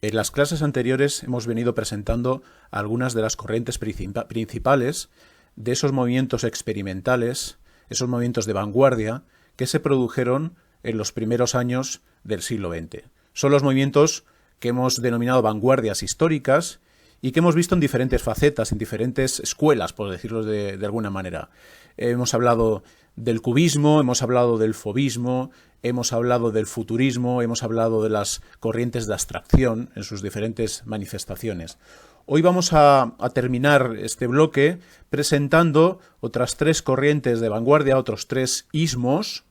En las clases anteriores hemos venido presentando algunas de las corrientes principales de esos movimientos experimentales, esos movimientos de vanguardia que se produjeron en los primeros años del siglo XX. Son los movimientos que hemos denominado vanguardias históricas y que hemos visto en diferentes facetas, en diferentes escuelas, por decirlo de alguna manera. Hemos hablado del cubismo, hemos hablado del fauvismo, hemos hablado del futurismo, hemos hablado de las corrientes de abstracción en sus diferentes manifestaciones. Hoy vamos a terminar este bloque presentando otras tres corrientes de vanguardia, otros tres ismos.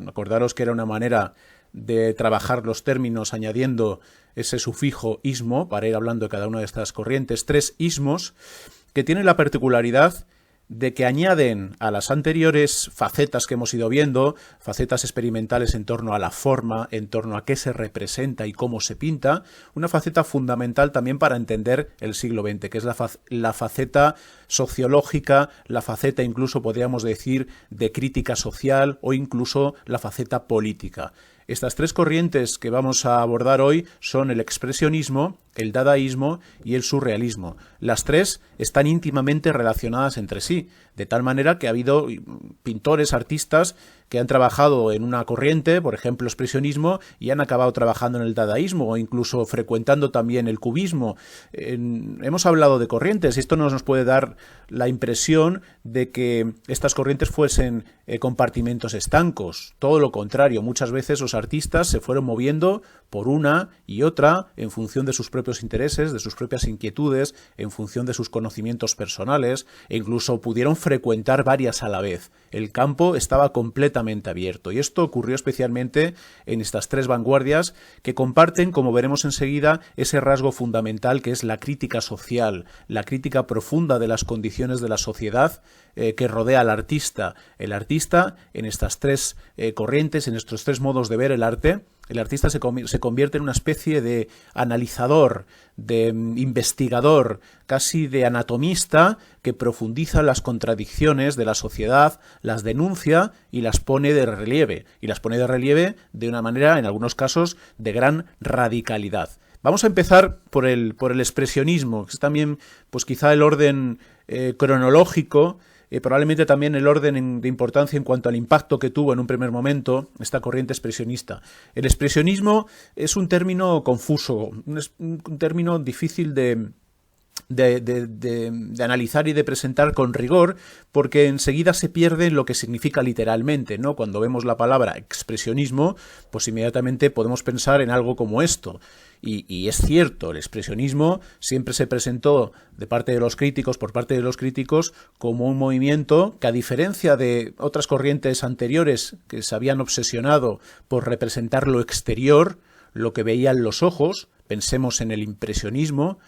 Acordaros que era una manera de trabajar los términos añadiendo ese sufijo ismo para ir hablando de cada una de estas corrientes. Tres ismos que tienen la particularidad de que añaden a las anteriores facetas que hemos ido viendo, facetas experimentales en torno a la forma, en torno a qué se representa y cómo se pinta, una faceta fundamental también para entender el siglo XX, que es la faceta sociológica, la faceta incluso podríamos decir de crítica social o incluso la faceta política. Estas tres corrientes que vamos a abordar hoy son el expresionismo, el dadaísmo y el surrealismo. Las tres están íntimamente relacionadas entre sí, de tal manera que ha habido pintores, artistas que han trabajado en una corriente, por ejemplo, expresionismo, y han acabado trabajando en el dadaísmo o incluso frecuentando también el cubismo. Hemos hablado de corrientes y esto nos puede dar la impresión de que estas corrientes fuesen compartimentos estancos. Todo lo contrario, muchas veces los artistas se fueron moviendo por una y otra en función de sus propios intereses, de sus propias inquietudes, en función de sus conocimientos personales e incluso pudieron frecuentar varias a la vez. El campo estaba completamente abierto y esto ocurrió especialmente en estas tres vanguardias que comparten, como veremos enseguida, ese rasgo fundamental que es la crítica social, la crítica profunda de las condiciones de la sociedad que rodea al artista. El artista, en estas tres corrientes, en estos tres modos de ver el arte, el artista se convierte en una especie de analizador, de investigador, casi de anatomista, que profundiza las contradicciones de la sociedad, las denuncia y las pone de relieve. Y las pone de relieve de una manera, en algunos casos, de gran radicalidad. Vamos a empezar por el expresionismo, que es también, pues quizá el orden cronológico, probablemente también el orden de importancia en cuanto al impacto que tuvo en un primer momento esta corriente expresionista. El expresionismo es un término confuso, un término difícil de analizar y de presentar con rigor, porque enseguida se pierde lo que significa literalmente, ¿no? Cuando vemos la palabra expresionismo, pues inmediatamente podemos pensar en algo como esto. Y es cierto, el expresionismo siempre se presentó de parte de los críticos, por parte de los críticos, como un movimiento que, a diferencia de otras corrientes anteriores que se habían obsesionado por representar lo exterior, lo que veían los ojos, pensemos en el impresionismo,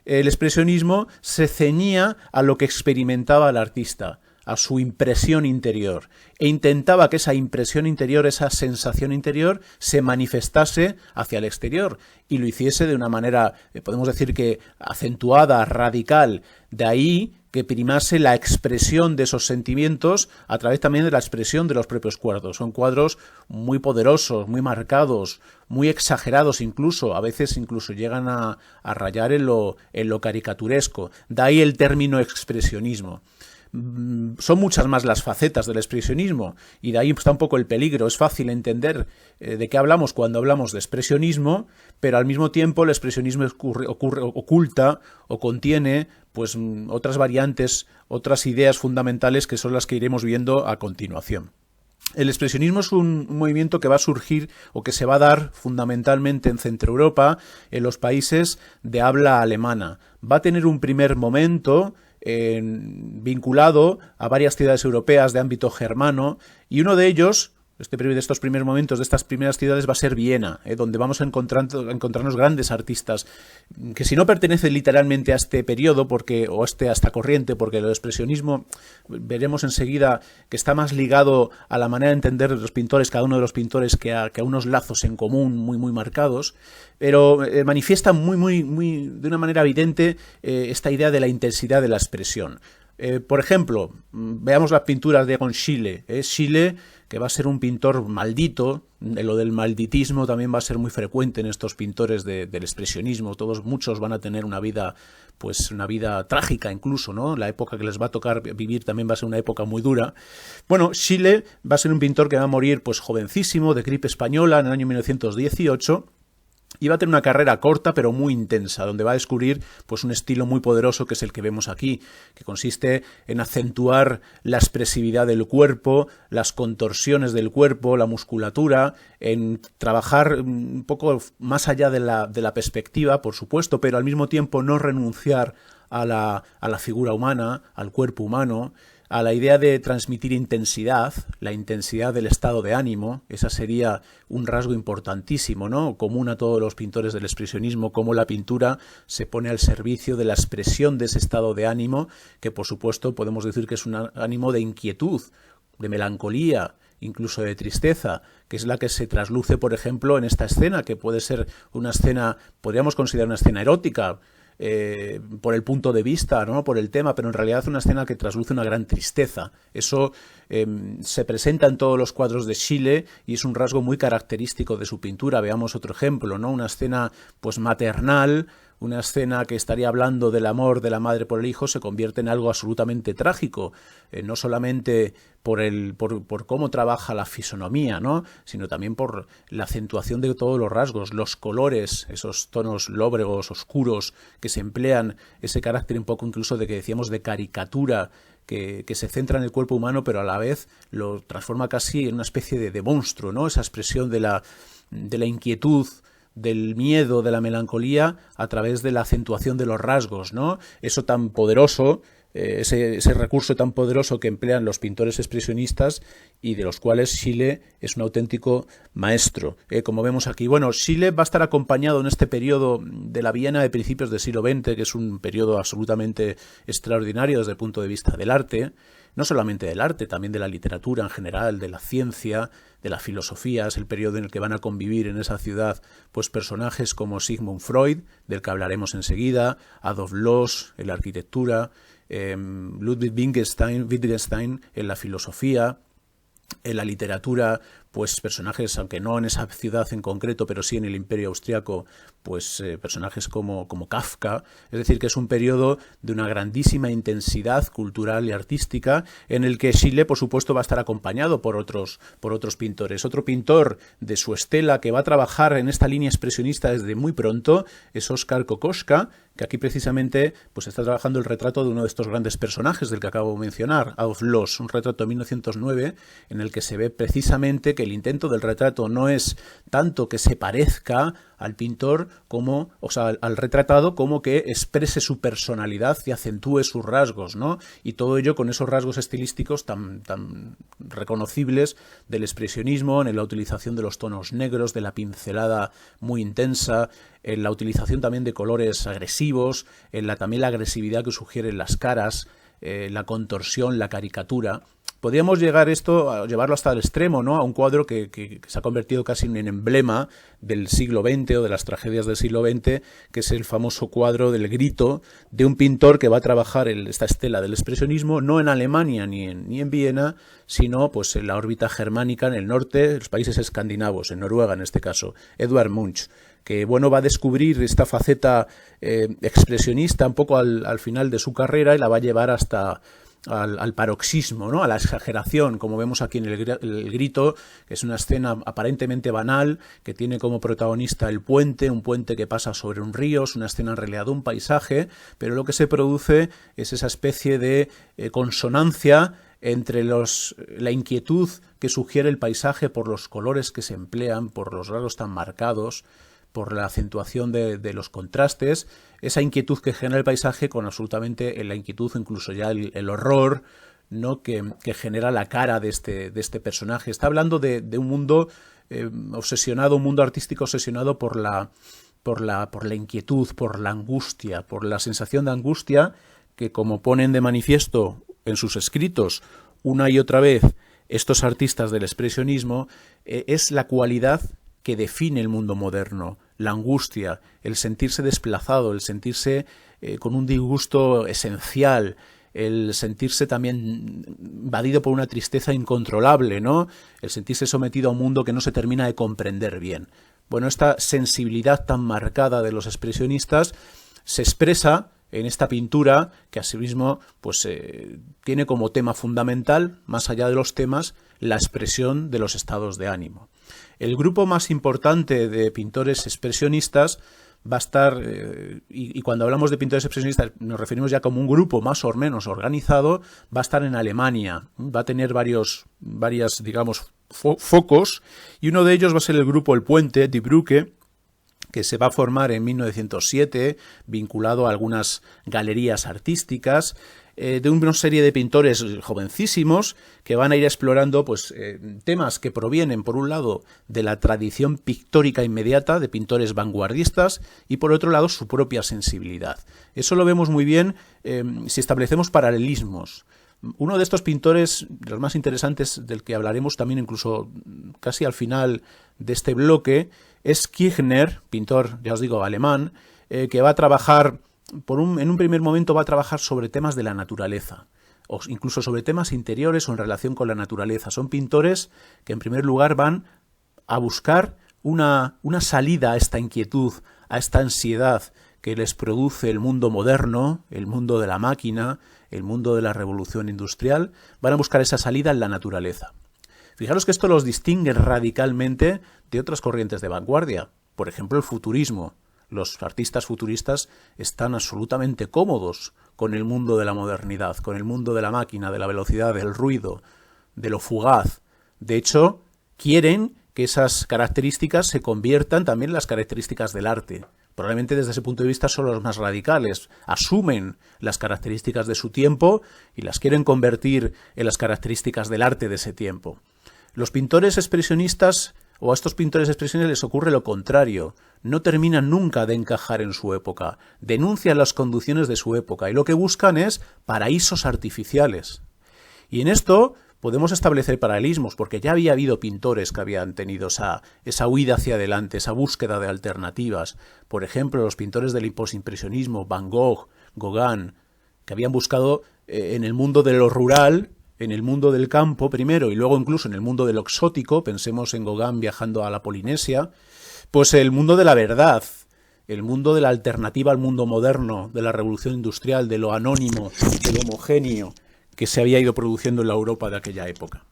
el expresionismo se ceñía a lo que experimentaba el artista, a su impresión interior, e intentaba que esa impresión interior, esa sensación interior, se manifestase hacia el exterior y lo hiciese de una manera, podemos decir que acentuada, radical. De ahí que primase la expresión de esos sentimientos a través también de la expresión de los propios cuadros. Son cuadros muy poderosos, muy marcados, muy exagerados incluso, a veces incluso llegan a rayar en lo caricaturesco. De ahí el término expresionismo. Son muchas más las facetas del expresionismo y de ahí está un poco el peligro. Es fácil entender de qué hablamos cuando hablamos de expresionismo, pero al mismo tiempo el expresionismo oculta o contiene pues otras variantes, otras ideas fundamentales que son las que iremos viendo a continuación. El expresionismo es un movimiento que va a surgir o que se va a dar fundamentalmente en Centroeuropa, en los países de habla alemana. Va a tener un primer momento vinculado a varias ciudades europeas de ámbito germano y uno de ellos, de estos primeros momentos, de estas primeras ciudades, va a ser Viena, donde vamos a encontrarnos grandes artistas que, si no pertenecen literalmente a este periodo a esta corriente, porque el expresionismo veremos enseguida que está más ligado a la manera de entender de los pintores, cada uno de los pintores, que a unos lazos en común muy muy marcados, pero manifiesta muy de una manera evidente esta idea de la intensidad de la expresión. Por ejemplo, veamos las pinturas de Schiele. Schiele, que va a ser un pintor maldito, lo del malditismo también va a ser muy frecuente en estos pintores del expresionismo. Muchos van a tener una vida, pues una vida trágica incluso, ¿no? La época que les va a tocar vivir también va a ser una época muy dura. Bueno, Schiele va a ser un pintor que va a morir pues jovencísimo, de gripe española, en el año 1918. Y va a tener una carrera corta pero muy intensa, donde va a descubrir pues un estilo muy poderoso que es el que vemos aquí, que consiste en acentuar la expresividad del cuerpo, las contorsiones del cuerpo, la musculatura, en trabajar un poco más allá de la perspectiva, por supuesto, pero al mismo tiempo no renunciar a la figura humana, al cuerpo humano, a la idea de transmitir intensidad, la intensidad del estado de ánimo. Esa sería un rasgo importantísimo, ¿no? Común a todos los pintores del expresionismo, cómo la pintura se pone al servicio de la expresión de ese estado de ánimo, que por supuesto podemos decir que es un ánimo de inquietud, de melancolía, incluso de tristeza, que es la que se trasluce, por ejemplo, en esta escena, que puede ser una escena, podríamos considerar una escena erótica, por el punto de vista, ¿no? Por el tema, pero en realidad es una escena que trasluce una gran tristeza. Eso se presenta en todos los cuadros de Schiele y es un rasgo muy característico de su pintura. Veamos otro ejemplo, ¿no? Una escena pues maternal, una escena que estaría hablando del amor de la madre por el hijo, se convierte en algo absolutamente trágico, no solamente por cómo trabaja la fisonomía, ¿no? Sino también por la acentuación de todos los rasgos, los colores, esos tonos lóbregos, oscuros, que se emplean, ese carácter un poco incluso de que decíamos de caricatura, que se centra en el cuerpo humano, pero a la vez lo transforma casi en una especie de monstruo, ¿no? Esa expresión de la inquietud, del miedo, de la melancolía, a través de la acentuación de los rasgos, ¿no? Eso tan poderoso, ese recurso tan poderoso que emplean los pintores expresionistas y de los cuales Schiele es un auténtico maestro. Como vemos aquí, bueno, Schiele va a estar acompañado en este periodo de la Viena de principios del siglo XX, que es un periodo absolutamente extraordinario desde el punto de vista del arte, no solamente del arte, también de la literatura en general, de la ciencia, de la filosofía. Es el periodo en el que van a convivir en esa ciudad pues personajes como Sigmund Freud, del que hablaremos enseguida, Adolf Loos en la arquitectura, Ludwig Wittgenstein en la filosofía, en la literatura, pues personajes, aunque no en esa ciudad en concreto, pero sí en el Imperio Austriaco, pues personajes como Kafka. Es decir, que es un periodo de una grandísima intensidad cultural y artística, en el que Schiele, por supuesto, va a estar acompañado por otros pintores. Otro pintor de su estela que va a trabajar en esta línea expresionista desde muy pronto es Oskar Kokoschka, que aquí precisamente pues está trabajando el retrato de uno de estos grandes personajes del que acabo de mencionar, Adolf Loos, un retrato de 1909 en el que se ve precisamente que el intento del retrato no es tanto que se parezca al pintor como, o sea, al retratado, como que exprese su personalidad y acentúe sus rasgos, ¿no? Y todo ello con esos rasgos estilísticos tan reconocibles del expresionismo, en la utilización de los tonos negros, de la pincelada muy intensa, en la utilización también de colores agresivos, también la agresividad que sugieren las caras, la contorsión, la caricatura. Podríamos llevarlo hasta el extremo, ¿no? A un cuadro que se ha convertido casi en un emblema del siglo XX o de las tragedias del siglo XX, que es el famoso cuadro del Grito, de un pintor que va a trabajar esta estela del expresionismo no en Alemania ni en Viena, sino pues en la órbita germánica, en el norte, en los países escandinavos, en Noruega en este caso, Edvard Munch, que bueno, va a descubrir esta faceta expresionista un poco al final de su carrera y la va a llevar hasta al paroxismo, ¿no? A la exageración, como vemos aquí en el Grito, que es una escena aparentemente banal, que tiene como protagonista un puente que pasa sobre un río, es una escena en realidad de un paisaje, pero lo que se produce es esa especie de consonancia entre la inquietud que sugiere el paisaje por los colores que se emplean, por los rasgos tan marcados, por la acentuación de los contrastes, esa inquietud que genera el paisaje con absolutamente la inquietud, incluso ya el horror, ¿no? que genera la cara de este personaje. Está hablando de un mundo obsesionado, un mundo artístico obsesionado por la inquietud, por la angustia, por la sensación de angustia que, como ponen de manifiesto en sus escritos una y otra vez estos artistas del expresionismo, es la cualidad que define el mundo moderno, la angustia, el sentirse desplazado, el sentirse con un disgusto esencial, el sentirse también invadido por una tristeza incontrolable, ¿no? El sentirse sometido a un mundo que no se termina de comprender bien. Bueno, esta sensibilidad tan marcada de los expresionistas se expresa en esta pintura que asimismo pues, tiene como tema fundamental, más allá de los temas, la expresión de los estados de ánimo. El grupo más importante de pintores expresionistas va a estar, y cuando hablamos de pintores expresionistas nos referimos ya como un grupo más o menos organizado, va a estar en Alemania, va a tener varias, digamos, focos, y uno de ellos va a ser el grupo El Puente, Die Brücke, que se va a formar en 1907, vinculado a algunas galerías artísticas, de una serie de pintores jovencísimos que van a ir explorando pues, temas que provienen, por un lado, de la tradición pictórica inmediata de pintores vanguardistas y, por otro lado, su propia sensibilidad. Eso lo vemos muy bien si establecemos paralelismos. Uno de estos pintores, los más interesantes, del que hablaremos también incluso casi al final de este bloque, es Kirchner, pintor, ya os digo, alemán, que va a trabajar, en un primer momento va a trabajar sobre temas de la naturaleza, o incluso sobre temas interiores o en relación con la naturaleza. Son pintores que en primer lugar van a buscar una salida a esta inquietud, a esta ansiedad que les produce el mundo moderno, el mundo de la máquina, el mundo de la revolución industrial. Van a buscar esa salida en la naturaleza. Fijaros que esto los distingue radicalmente de otras corrientes de vanguardia. Por ejemplo, el futurismo. Los artistas futuristas están absolutamente cómodos con el mundo de la modernidad, con el mundo de la máquina, de la velocidad, del ruido, de lo fugaz. De hecho, quieren que esas características se conviertan también en las características del arte. Probablemente desde ese punto de vista son los más radicales. Asumen las características de su tiempo y las quieren convertir en las características del arte de ese tiempo. Los pintores expresionistas, o a estos pintores expresionistas les ocurre lo contrario. No terminan nunca de encajar en su época. Denuncian las condiciones de su época y lo que buscan es paraísos artificiales. Y en esto podemos establecer paralelismos, porque ya había habido pintores que habían tenido esa huida hacia adelante, esa búsqueda de alternativas. Por ejemplo, los pintores del postimpresionismo, Van Gogh, Gauguin, que habían buscado en el mundo de lo rural, en el mundo del campo primero y luego incluso en el mundo de lo exótico, pensemos en Gauguin viajando a la Polinesia, pues el mundo de la verdad, el mundo de la alternativa al mundo moderno, de la revolución industrial, de lo anónimo, de lo homogéneo que se había ido produciendo en la Europa de aquella época.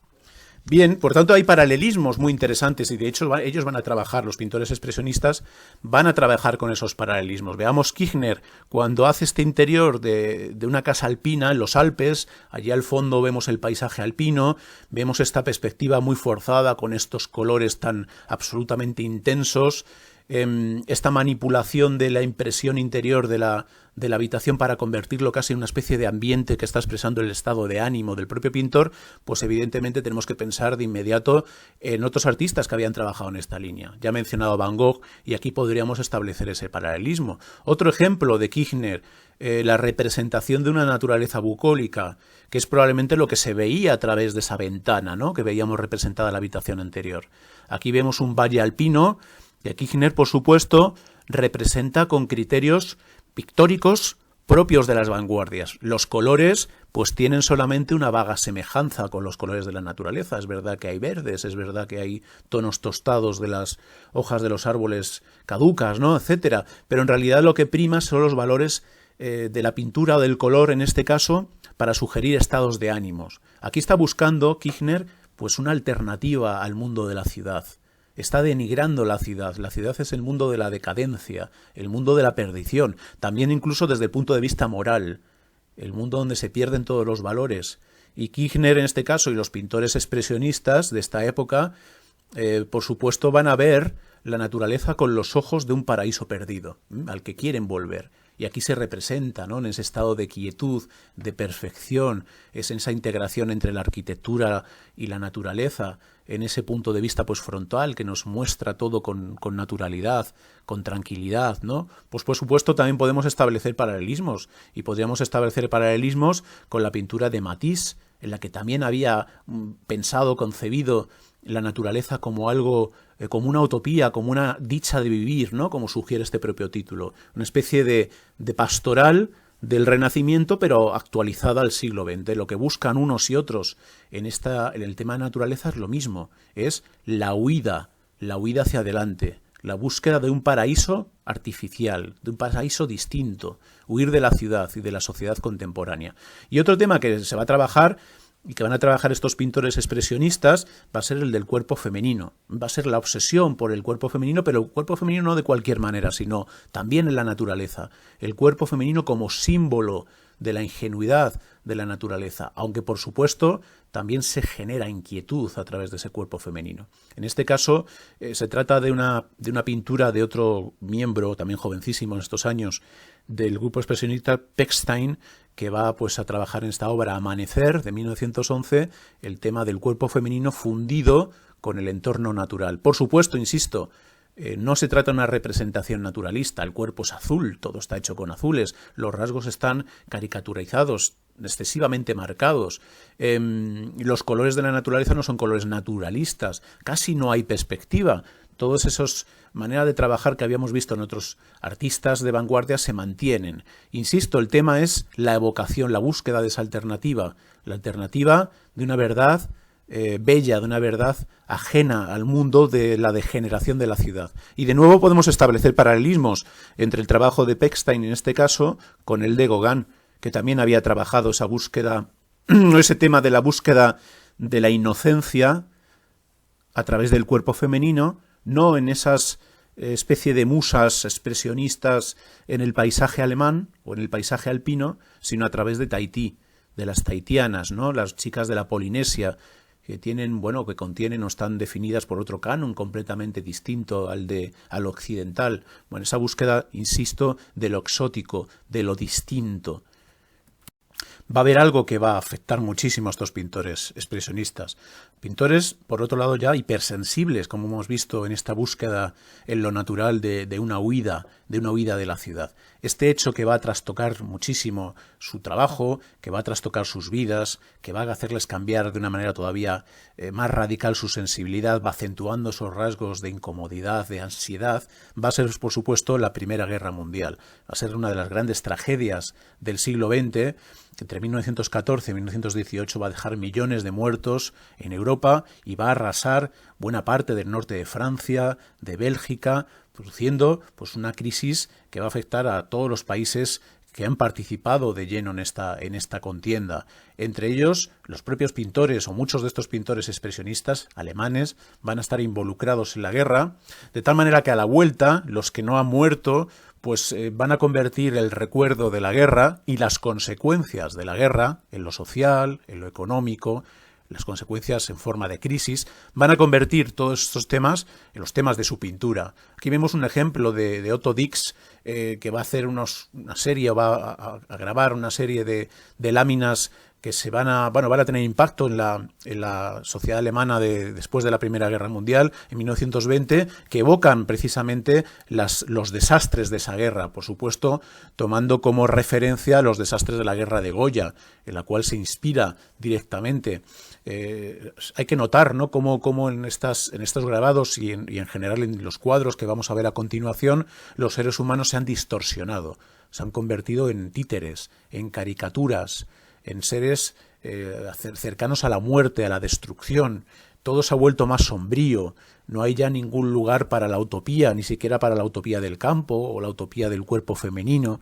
Bien, por tanto hay paralelismos muy interesantes y de hecho ellos van a trabajar, los pintores expresionistas van a trabajar con esos paralelismos. Veamos Kirchner cuando hace este interior de una casa alpina en los Alpes, allí al fondo vemos el paisaje alpino, vemos esta perspectiva muy forzada con estos colores tan absolutamente intensos, esta manipulación de la impresión interior de la habitación para convertirlo casi en una especie de ambiente que está expresando el estado de ánimo del propio pintor, pues evidentemente tenemos que pensar de inmediato en otros artistas que habían trabajado en esta línea. Ya he mencionado a Van Gogh y aquí podríamos establecer ese paralelismo. Otro ejemplo de Kirchner, la representación de una naturaleza bucólica, que es probablemente lo que se veía a través de esa ventana, ¿no?, que veíamos representada en la habitación anterior. Aquí vemos un valle alpino, y Kirchner, por supuesto, representa con criterios pictóricos propios de las vanguardias. Los colores pues tienen solamente una vaga semejanza con los colores de la naturaleza. Es verdad que hay verdes, es verdad que hay tonos tostados de las hojas de los árboles caducas, ¿no?, etcétera. Pero en realidad lo que prima son los valores de la pintura o del color, en este caso, para sugerir estados de ánimos. Aquí está buscando Kirchner pues una alternativa al mundo de la ciudad. Está denigrando la ciudad. La ciudad es el mundo de la decadencia, el mundo de la perdición, también incluso desde el punto de vista moral, el mundo donde se pierden todos los valores. Y Kirchner, en este caso, y los pintores expresionistas de esta época, por supuesto, van a ver la naturaleza con los ojos de un paraíso perdido, al que quieren volver. Y aquí se representa, ¿no?, en ese estado de quietud, de perfección, es en esa integración entre la arquitectura y la naturaleza, en ese punto de vista pues frontal que nos muestra todo con naturalidad, con tranquilidad, ¿no? Pues por supuesto también podemos establecer paralelismos, y podríamos establecer paralelismos con la pintura de Matisse, en la que también había pensado, concebido la naturaleza como algo, como una utopía, como una dicha de vivir, ¿no?, como sugiere este propio título. Una especie de pastoral del Renacimiento, pero actualizada al siglo XX. Lo que buscan unos y otros en el tema de naturaleza es lo mismo, es la huida hacia adelante, la búsqueda de un paraíso artificial, de un paraíso distinto, huir de la ciudad y de la sociedad contemporánea. Y otro tema que se va a trabajar y que van a trabajar estos pintores expresionistas va a ser el del cuerpo femenino. Va a ser la obsesión por el cuerpo femenino, pero el cuerpo femenino no de cualquier manera, sino también en la naturaleza. El cuerpo femenino como símbolo de la ingenuidad de la naturaleza, aunque por supuesto también se genera inquietud a través de ese cuerpo femenino. En este caso se trata de una pintura de otro miembro, también jovencísimo en estos años, del grupo expresionista Pechstein, que va pues a trabajar en esta obra Amanecer de 1911 el tema del cuerpo femenino fundido con el entorno natural. Por supuesto, insisto, no se trata de una representación naturalista, el cuerpo es azul, todo está hecho con azules, los rasgos están caricaturizados, excesivamente marcados, los colores de la naturaleza no son colores naturalistas, casi no hay perspectiva. Todas esas maneras de trabajar que habíamos visto en otros artistas de vanguardia se mantienen. Insisto, el tema es la evocación, la búsqueda de esa alternativa, la alternativa de una verdad bella, de una verdad ajena al mundo de la degeneración de la ciudad. Y de nuevo podemos establecer paralelismos entre el trabajo de Pechstein, en este caso, con el de Gauguin, que también había trabajado esa búsqueda, ese tema de la búsqueda de la inocencia a través del cuerpo femenino, no en esas especie de musas expresionistas en el paisaje alemán o en el paisaje alpino, sino a través de Tahití, de las tahitianas, ¿no? Las chicas de la Polinesia, que tienen, bueno, que contienen o están definidas por otro canon completamente distinto al occidental. Bueno, esa búsqueda, insisto, de lo exótico, de lo distinto. Va a haber algo que va a afectar muchísimo a estos pintores expresionistas. Pintores, por otro lado, ya hipersensibles, como hemos visto en esta búsqueda en lo natural de una huida de la ciudad. Este hecho que va a trastocar muchísimo su trabajo, que va a trastocar sus vidas, que va a hacerles cambiar de una manera todavía más radical su sensibilidad, va acentuando esos rasgos de incomodidad, de ansiedad, va a ser, por supuesto, la Primera Guerra Mundial. Va a ser una de las grandes tragedias del siglo XX, que entre 1914 y 1918 va a dejar millones de muertos en Europa y va a arrasar buena parte del norte de Francia, de Bélgica, produciendo pues una crisis que va a afectar a todos los países que han participado de lleno en esta contienda. Entre ellos, los propios pintores o muchos de estos pintores expresionistas alemanes van a estar involucrados en la guerra, de tal manera que a la vuelta, los que no han muerto pues van a convertir el recuerdo de la guerra y las consecuencias de la guerra en lo social, en lo económico, las consecuencias en forma de crisis, van a convertir todos estos temas en los temas de su pintura. Aquí vemos un ejemplo de Otto Dix, que va a hacer una serie, va a grabar una serie de láminas que van a tener impacto en la sociedad alemana después de la Primera Guerra Mundial, en 1920, que evocan precisamente los desastres de esa guerra, por supuesto, tomando como referencia los desastres de la guerra de Goya, en la cual se inspira directamente. Hay que notar, ¿no?, cómo en estos grabados y en general en los cuadros que vamos a ver a continuación, los seres humanos se han distorsionado, se han convertido en títeres, en caricaturas, en seres cercanos a la muerte, a la destrucción. Todo se ha vuelto más sombrío, no hay ya ningún lugar para la utopía, ni siquiera para la utopía del campo o la utopía del cuerpo femenino.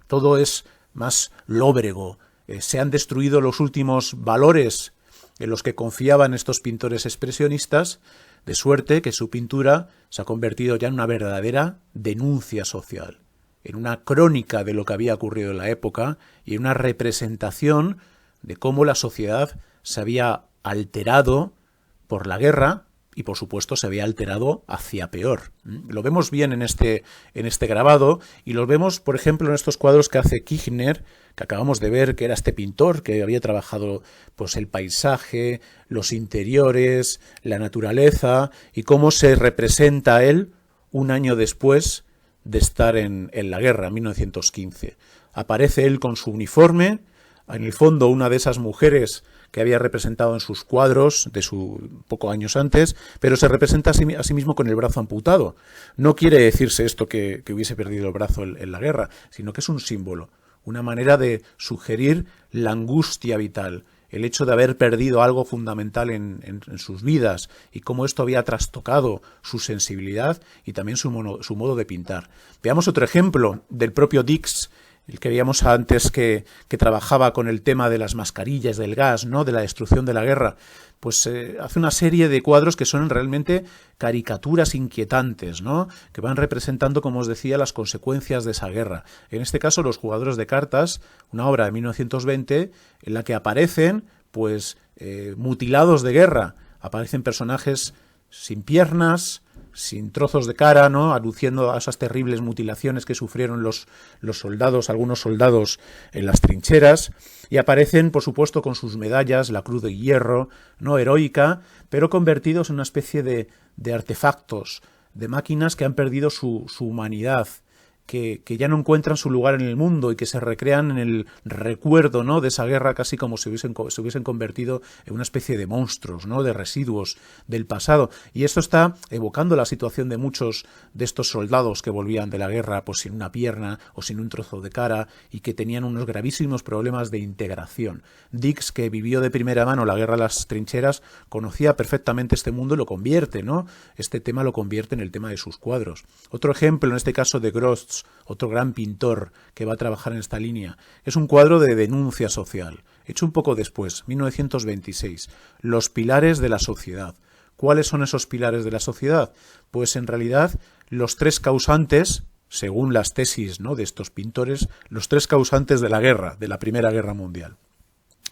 Todo es más lóbrego. Se han destruido los últimos valores en los que confiaban estos pintores expresionistas, de suerte que su pintura se ha convertido ya en una verdadera denuncia social, en una crónica de lo que había ocurrido en la época y en una representación de cómo la sociedad se había alterado por la guerra y, por supuesto, se había alterado hacia peor. Lo vemos bien en este grabado y lo vemos, por ejemplo, en estos cuadros que hace Kirchner, que acabamos de ver, que era este pintor que había trabajado pues el paisaje, los interiores, la naturaleza y cómo se representa a él un año después de estar en la guerra, en 1915. Aparece él con su uniforme, en el fondo una de esas mujeres que había representado en sus cuadros de pocos años antes, pero se representa a sí mismo con el brazo amputado. No quiere decirse esto que hubiese perdido el brazo en la guerra, sino que es un símbolo una manera de sugerir la angustia vital, el hecho de haber perdido algo fundamental en sus vidas y cómo esto había trastocado su sensibilidad y también su modo de pintar. Veamos otro ejemplo del propio Dix, el que veíamos antes que trabajaba con el tema de las mascarillas, del gas, ¿no?, de la destrucción de la guerra. Pues hace una serie de cuadros que son realmente caricaturas inquietantes, ¿no?, que van representando, como os decía, las consecuencias de esa guerra. En este caso, Los jugadores de cartas, una obra de 1920 en la que aparecen pues mutilados de guerra. Aparecen personajes sin piernas, sin trozos de cara, ¿no?, aluciendo a esas terribles mutilaciones que sufrieron los soldados, algunos soldados en las trincheras, y aparecen, por supuesto, con sus medallas, la cruz de hierro, no heroica, pero convertidos en una especie de artefactos, de máquinas que han perdido su humanidad, que ya no encuentran su lugar en el mundo y que se recrean en el recuerdo, ¿no?, de esa guerra, casi como si se hubiesen convertido en una especie de monstruos, ¿no?, de residuos del pasado. Y esto está evocando la situación de muchos de estos soldados que volvían de la guerra pues sin una pierna o sin un trozo de cara y que tenían unos gravísimos problemas de integración. Dix, que vivió de primera mano la guerra de las trincheras, conocía perfectamente este mundo y lo convierte, ¿no?, este tema lo convierte en el tema de sus cuadros. Otro ejemplo, en este caso de Grotz, otro gran pintor que va a trabajar en esta línea, es un cuadro de denuncia social, hecho un poco después, 1926, Los pilares de la sociedad. ¿Cuáles son esos pilares de la sociedad? Pues en realidad los tres causantes, según las tesis, ¿no?, de estos pintores, los tres causantes de la guerra, de la Primera Guerra Mundial.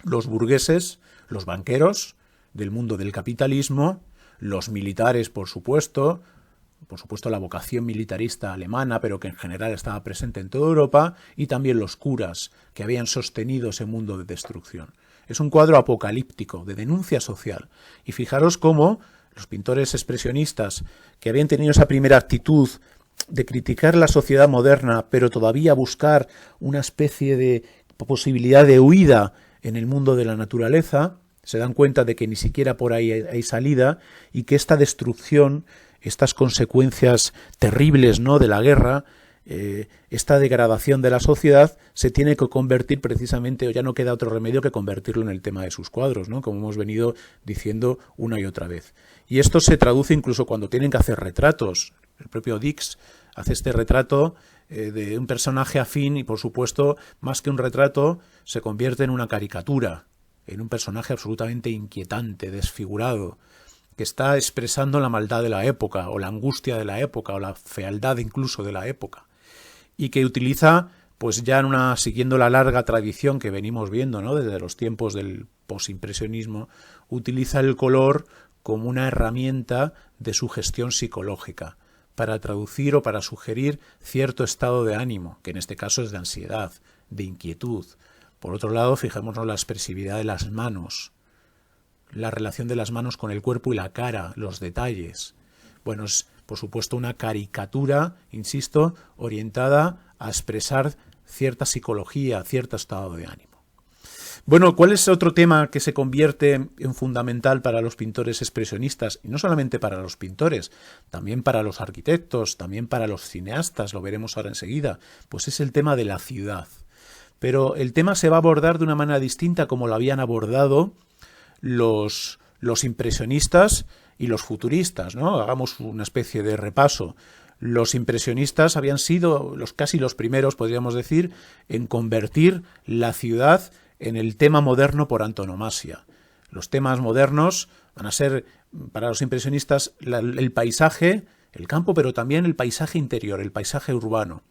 Los burgueses, los banqueros, del mundo del capitalismo, los militares, por supuesto la vocación militarista alemana, pero que en general estaba presente en toda Europa, y también los curas, que habían sostenido ese mundo de destrucción. Es un cuadro apocalíptico, de denuncia social. Y fijaros cómo los pintores expresionistas, que habían tenido esa primera actitud de criticar la sociedad moderna, pero todavía buscar una especie de posibilidad de huida en el mundo de la naturaleza, se dan cuenta de que ni siquiera por ahí hay salida y que esta destrucción, estas consecuencias terribles, ¿no?, de la guerra, esta degradación de la sociedad se tiene que convertir precisamente, o ya no queda otro remedio que convertirlo en el tema de sus cuadros, ¿no?, como hemos venido diciendo una y otra vez. Y esto se traduce incluso cuando tienen que hacer retratos. El propio Dix hace este retrato de un personaje afín y, por supuesto, más que un retrato, se convierte en una caricatura, en un personaje absolutamente inquietante, desfigurado, que está expresando la maldad de la época, o la angustia de la época, o la fealdad incluso de la época, y que utiliza, pues ya siguiendo la larga tradición que venimos viendo, ¿no?, desde los tiempos del posimpresionismo, utiliza el color como una herramienta de sugestión psicológica, para traducir o para sugerir cierto estado de ánimo, que en este caso es de ansiedad, de inquietud. Por otro lado, fijémonos en la expresividad de las manos, la relación de las manos con el cuerpo y la cara, los detalles. Bueno, es por supuesto una caricatura, insisto, orientada a expresar cierta psicología, cierto estado de ánimo. Bueno, ¿cuál es otro tema que se convierte en fundamental para los pintores expresionistas? Y no solamente para los pintores, también para los arquitectos, también para los cineastas, lo veremos ahora enseguida, pues es el tema de la ciudad. Pero el tema se va a abordar de una manera distinta como lo habían abordado los impresionistas y los futuristas, ¿no? Hagamos una especie de repaso. Los impresionistas habían sido casi los primeros, podríamos decir, en convertir la ciudad en el tema moderno por antonomasia. Los temas modernos van a ser, para los impresionistas, el paisaje, el campo, pero también el paisaje interior, el paisaje urbano.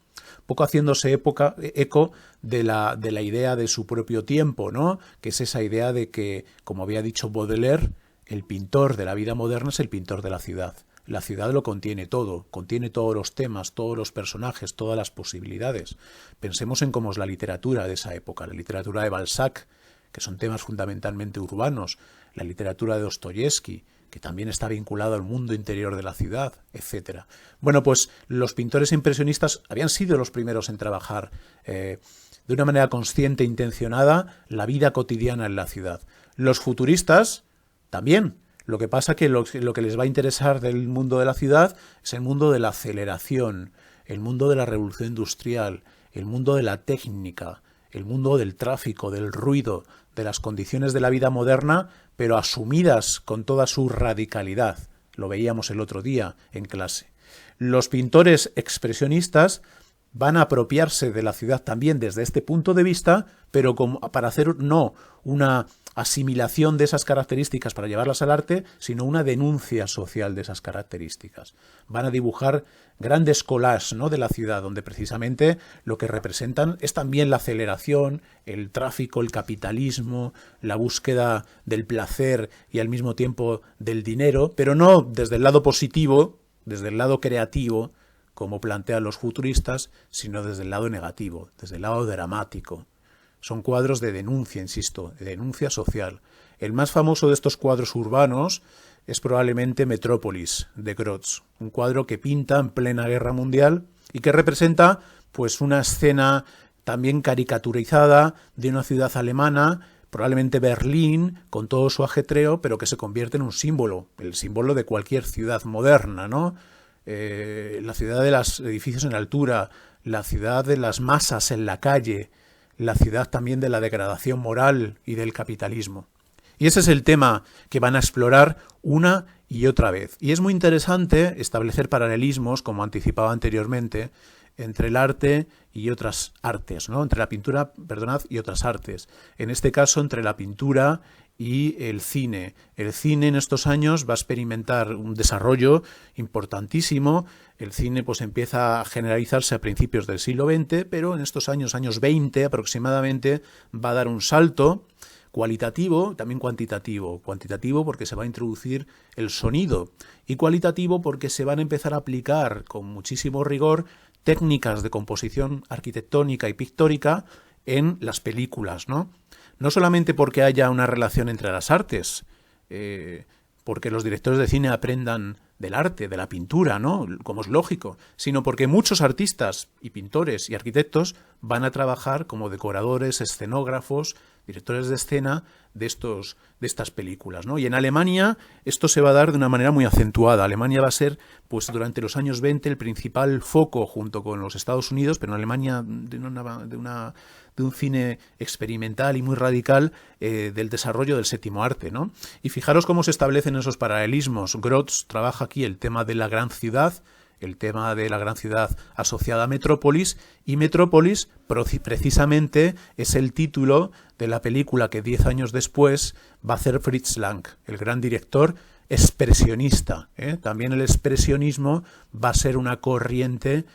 Poco haciéndose eco de la idea de su propio tiempo, ¿no?, que es esa idea de que, como había dicho Baudelaire, el pintor de la vida moderna es el pintor de la ciudad. La ciudad lo contiene todo, contiene todos los temas, todos los personajes, todas las posibilidades. Pensemos en cómo es la literatura de esa época, la literatura de Balzac, que son temas fundamentalmente urbanos, la literatura de Dostoyevsky, que también está vinculado al mundo interior de la ciudad, etc. Bueno, pues los pintores impresionistas habían sido los primeros en trabajar de una manera consciente e intencionada la vida cotidiana en la ciudad. Los futuristas también. Lo que pasa que lo que les va a interesar del mundo de la ciudad es el mundo de la aceleración, el mundo de la revolución industrial, el mundo de la técnica, el mundo del tráfico, del ruido, de las condiciones de la vida moderna, pero asumidas con toda su radicalidad. Lo veíamos el otro día en clase. Los pintores expresionistas van a apropiarse de la ciudad también desde este punto de vista, pero para hacer no una asimilación de esas características para llevarlas al arte, sino una denuncia social de esas características. Van a dibujar grandes collages, ¿no?, de la ciudad, donde precisamente lo que representan es también la aceleración, el tráfico, el capitalismo, la búsqueda del placer y al mismo tiempo del dinero, pero no desde el lado positivo, desde el lado creativo, como plantean los futuristas, sino desde el lado negativo, desde el lado dramático. Son cuadros de denuncia, insisto, de denuncia social. El más famoso de estos cuadros urbanos es probablemente Metrópolis, de Grotz, un cuadro que pinta en plena Guerra Mundial y que representa pues una escena también caricaturizada de una ciudad alemana, probablemente Berlín, con todo su ajetreo, pero que se convierte en un símbolo, el símbolo de cualquier ciudad moderna, ¿no? La ciudad de los edificios en altura, la ciudad de las masas en la calle, la ciudad también de la degradación moral y del capitalismo. Y ese es el tema que van a explorar una y otra vez. Y es muy interesante establecer paralelismos, como anticipaba anteriormente, entre el arte y otras artes, ¿no? Entre la pintura, perdonad, y otras artes. En este caso, entre la pintura y el cine. El cine en estos años va a experimentar un desarrollo importantísimo. El cine pues empieza a generalizarse a principios del siglo XX, pero en estos años 20 aproximadamente, va a dar un salto cualitativo, también cuantitativo. Cuantitativo porque se va a introducir el sonido y cualitativo porque se van a empezar a aplicar con muchísimo rigor técnicas de composición arquitectónica y pictórica en las películas, ¿no? No solamente porque haya una relación entre las artes, porque los directores de cine aprendan del arte, de la pintura, ¿no?, como es lógico, sino porque muchos artistas y pintores y arquitectos van a trabajar como decoradores, escenógrafos, directores de escena de estas películas, ¿no? Y en Alemania esto se va a dar de una manera muy acentuada. Alemania va a ser, pues durante los años 20, el principal foco junto con los Estados Unidos, pero en Alemania de un cine experimental y muy radical del desarrollo del séptimo arte, ¿no? Y fijaros cómo se establecen esos paralelismos. Grotz trabaja aquí el tema de la gran ciudad, el tema de la gran ciudad asociada a Metrópolis, y Metrópolis precisamente es el título de la película que 10 años después va a hacer Fritz Lang, el gran director expresionista. También el expresionismo va a ser una corriente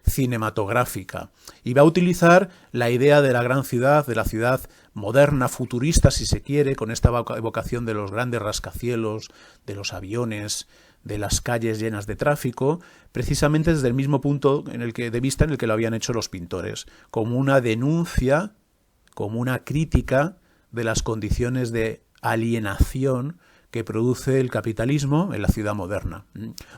cinematográfica y va a utilizar la idea de la gran ciudad, de la ciudad moderna, futurista si se quiere, con esta evocación de los grandes rascacielos, de los aviones, de las calles llenas de tráfico, precisamente desde el mismo punto de vista en el que lo habían hecho los pintores, como una denuncia, como una crítica de las condiciones de alienación que produce el capitalismo en la ciudad moderna.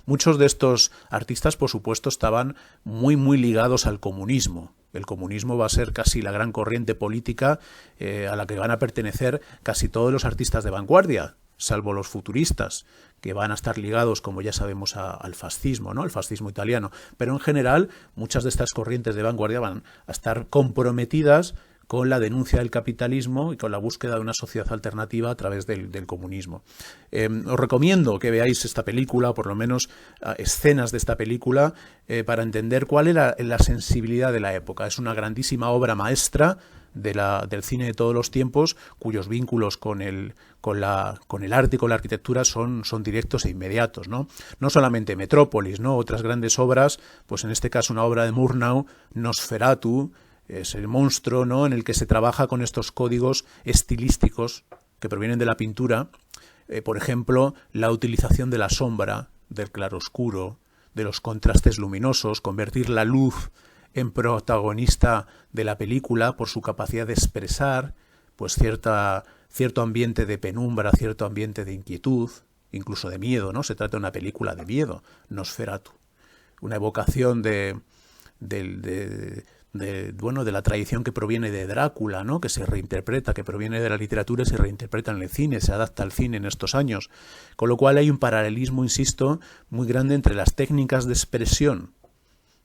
Muchos de estos artistas, por supuesto, estaban muy, muy ligados al comunismo. El comunismo va a ser casi la gran corriente política a la que van a pertenecer casi todos los artistas de vanguardia, salvo los futuristas, que van a estar ligados, como ya sabemos, al fascismo, ¿no?, al fascismo italiano. Pero en general, muchas de estas corrientes de vanguardia van a estar comprometidas con la denuncia del capitalismo y con la búsqueda de una sociedad alternativa a través del comunismo. Os recomiendo que veáis esta película, o por lo menos escenas de esta película, para entender cuál era la sensibilidad de la época. Es una grandísima obra maestra del cine de todos los tiempos, cuyos vínculos con el arte y con la arquitectura son directos e inmediatos, ¿no? No solamente Metrópolis, ¿no?, otras grandes obras, pues en este caso una obra de Murnau, Nosferatu, es el monstruo, ¿no?, en el que se trabaja con estos códigos estilísticos que provienen de la pintura, por ejemplo, la utilización de la sombra, del claroscuro, de los contrastes luminosos, convertir la luz en protagonista de la película por su capacidad de expresar pues cierto ambiente de penumbra, cierto ambiente de inquietud, incluso de miedo, ¿no? Se trata de una película de miedo, Nosferatu, una evocación de la tradición que proviene de Drácula, ¿no?, que se reinterpreta, que proviene de la literatura y se reinterpreta en el cine, se adapta al cine en estos años. Con lo cual hay un paralelismo, insisto, muy grande entre las técnicas de expresión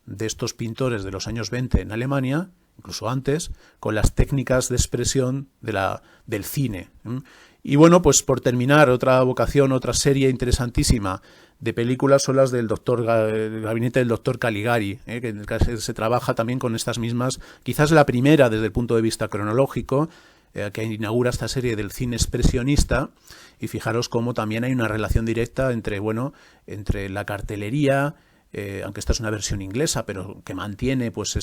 de estos pintores de los años 20 en Alemania, incluso antes, con las técnicas de expresión del cine. Y bueno, pues por terminar, otra vocación, otra serie interesantísima de películas son las del el gabinete del doctor Caligari, que se trabaja también con estas mismas, quizás la primera desde el punto de vista cronológico, que inaugura esta serie del cine expresionista, y fijaros cómo también hay una relación directa entre la cartelería, aunque esta es una versión inglesa, pero que mantiene pues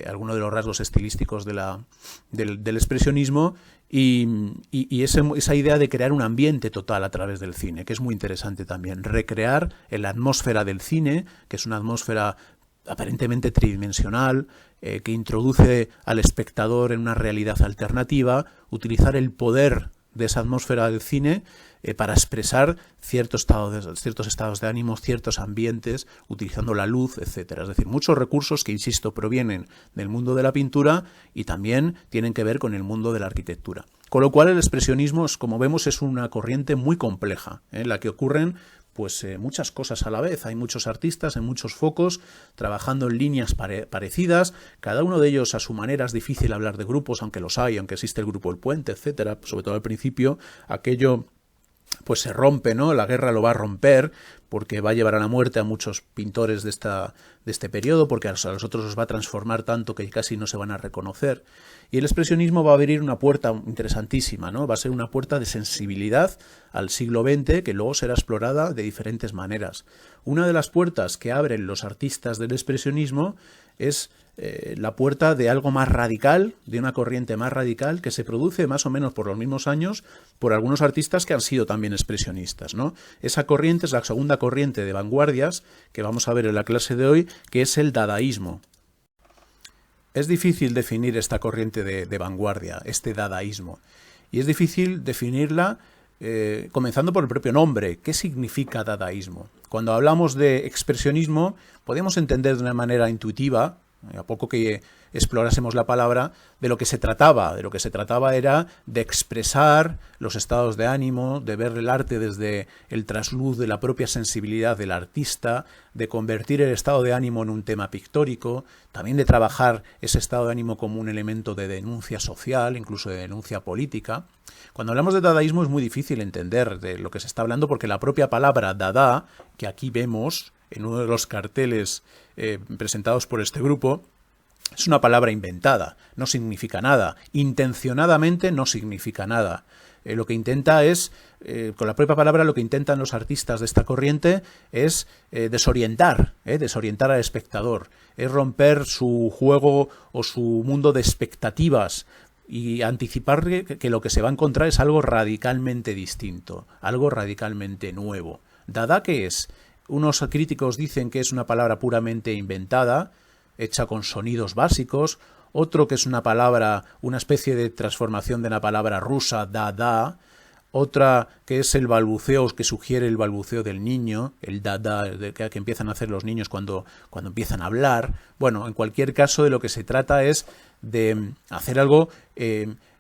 algunos de los rasgos estilísticos del expresionismo y esa idea de crear un ambiente total a través del cine, que es muy interesante también. Recrear en la atmósfera del cine, que es una atmósfera aparentemente tridimensional, que introduce al espectador en una realidad alternativa, utilizar el poder de esa atmósfera del cine para expresar ciertos estados de ánimo, ciertos ambientes, utilizando la luz, etcétera. Es decir, muchos recursos que, insisto, provienen del mundo de la pintura y también tienen que ver con el mundo de la arquitectura. Con lo cual el expresionismo, como vemos, es una corriente muy compleja, en la que ocurren muchas cosas a la vez. Hay muchos artistas en muchos focos trabajando en líneas parecidas, cada uno de ellos a su manera. Es difícil hablar de grupos, aunque los hay, aunque existe el grupo El Puente, etcétera. Sobre todo al principio, aquello pues se rompe, ¿no? La guerra lo va a romper, porque va a llevar a la muerte a muchos pintores de este periodo, porque a los otros los va a transformar tanto que casi no se van a reconocer. Y el expresionismo va a abrir una puerta interesantísima, ¿no? Va a ser una puerta de sensibilidad al siglo XX que luego será explorada de diferentes maneras. Una de las puertas que abren los artistas del expresionismo es la puerta de algo más radical, de una corriente más radical que se produce más o menos por los mismos años por algunos artistas que han sido también expresionistas, ¿no? Esa corriente es la segunda corriente de vanguardias que vamos a ver en la clase de hoy, que es el dadaísmo. Es difícil definir esta corriente de vanguardia, este dadaísmo, y es difícil definirla comenzando por el propio nombre. ¿Qué significa dadaísmo? Cuando hablamos de expresionismo, podemos entender de una manera intuitiva, a poco que explorásemos la palabra, de lo que se trataba. De lo que se trataba era de expresar los estados de ánimo, de ver el arte desde el trasluz de la propia sensibilidad del artista, de convertir el estado de ánimo en un tema pictórico, también de trabajar ese estado de ánimo como un elemento de denuncia social, incluso de denuncia política. Cuando hablamos de dadaísmo es muy difícil entender de lo que se está hablando, porque la propia palabra dada, que aquí vemos en uno de los carteles presentados por este grupo, es una palabra inventada, no significa nada, intencionadamente no significa nada. Lo que intenta es, con la propia palabra, lo que intentan los artistas de esta corriente es desorientar al espectador, es romper su juego o su mundo de expectativas y anticipar que lo que se va a encontrar es algo radicalmente distinto, algo radicalmente nuevo. ¿Dada qué es? Unos críticos dicen que es una palabra puramente inventada, hecha con sonidos básicos, otro que es una palabra, una especie de transformación de la palabra rusa, dada, otra que es el balbuceo, que sugiere el balbuceo del niño, el dada que empiezan a hacer los niños cuando empiezan a hablar. Bueno, en cualquier caso, de lo que se trata es de hacer algo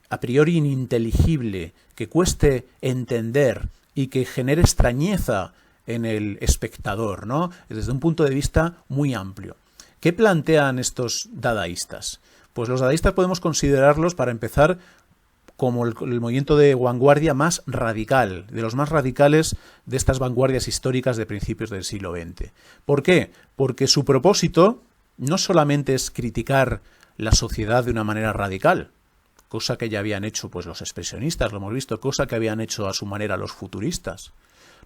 a priori ininteligible, que cueste entender y que genere extrañeza en el espectador, ¿no? Desde un punto de vista muy amplio. ¿Qué plantean estos dadaístas? Pues los dadaístas podemos considerarlos, para empezar, como el movimiento de vanguardia más radical, de los más radicales de estas vanguardias históricas de principios del siglo XX. ¿Por qué? Porque su propósito no solamente es criticar la sociedad de una manera radical, cosa que ya habían hecho pues los expresionistas, lo hemos visto, cosa que habían hecho a su manera los futuristas.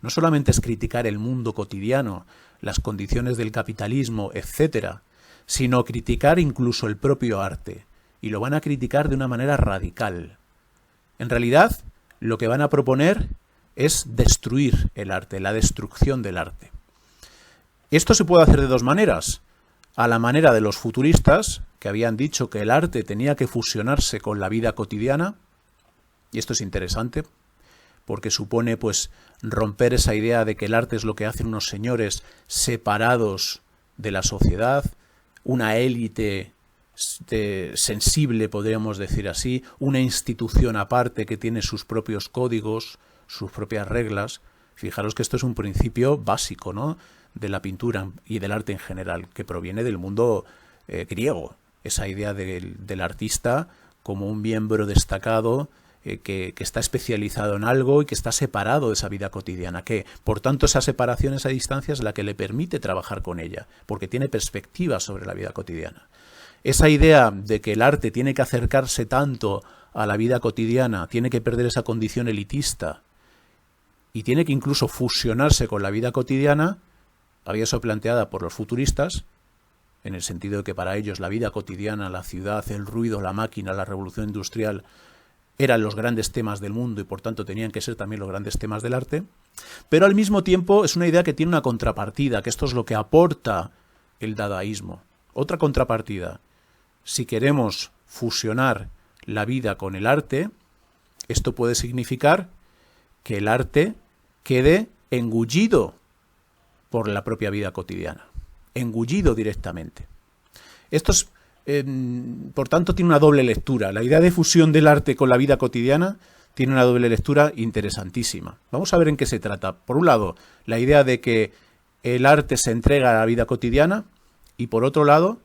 No solamente es criticar el mundo cotidiano, las condiciones del capitalismo, etcétera, sino criticar incluso el propio arte. Y lo van a criticar de una manera radical. En realidad, lo que van a proponer es destruir el arte, la destrucción del arte. Esto se puede hacer de dos maneras. A la manera de los futuristas, que habían dicho que el arte tenía que fusionarse con la vida cotidiana, y esto es interesante, porque supone pues romper esa idea de que el arte es lo que hacen unos señores separados de la sociedad, una élite sensible, podríamos decir así, una institución aparte que tiene sus propios códigos, sus propias reglas. Fijaros que esto es un principio básico, ¿no?, de la pintura y del arte en general, que proviene del mundo griego. esa idea del artista como un miembro destacado que está especializado en algo y que está separado de esa vida cotidiana, que por tanto esa separación, esa distancia es la que le permite trabajar con ella, porque tiene perspectiva sobre la vida cotidiana. Esa idea de que el arte tiene que acercarse tanto a la vida cotidiana, tiene que perder esa condición elitista y tiene que incluso fusionarse con la vida cotidiana, había sido planteada por los futuristas, en el sentido de que para ellos la vida cotidiana, la ciudad, el ruido, la máquina, la revolución industrial eran los grandes temas del mundo y por tanto tenían que ser también los grandes temas del arte, pero al mismo tiempo es una idea que tiene una contrapartida, que esto es lo que aporta el dadaísmo. Otra contrapartida, si queremos fusionar la vida con el arte, esto puede significar que el arte quede engullido por la propia vida cotidiana, engullido directamente. Esto es, por tanto, tiene una doble lectura. La idea de fusión del arte con la vida cotidiana tiene una doble lectura interesantísima. Vamos a ver en qué se trata. Por un lado, la idea de que el arte se entrega a la vida cotidiana y por otro lado,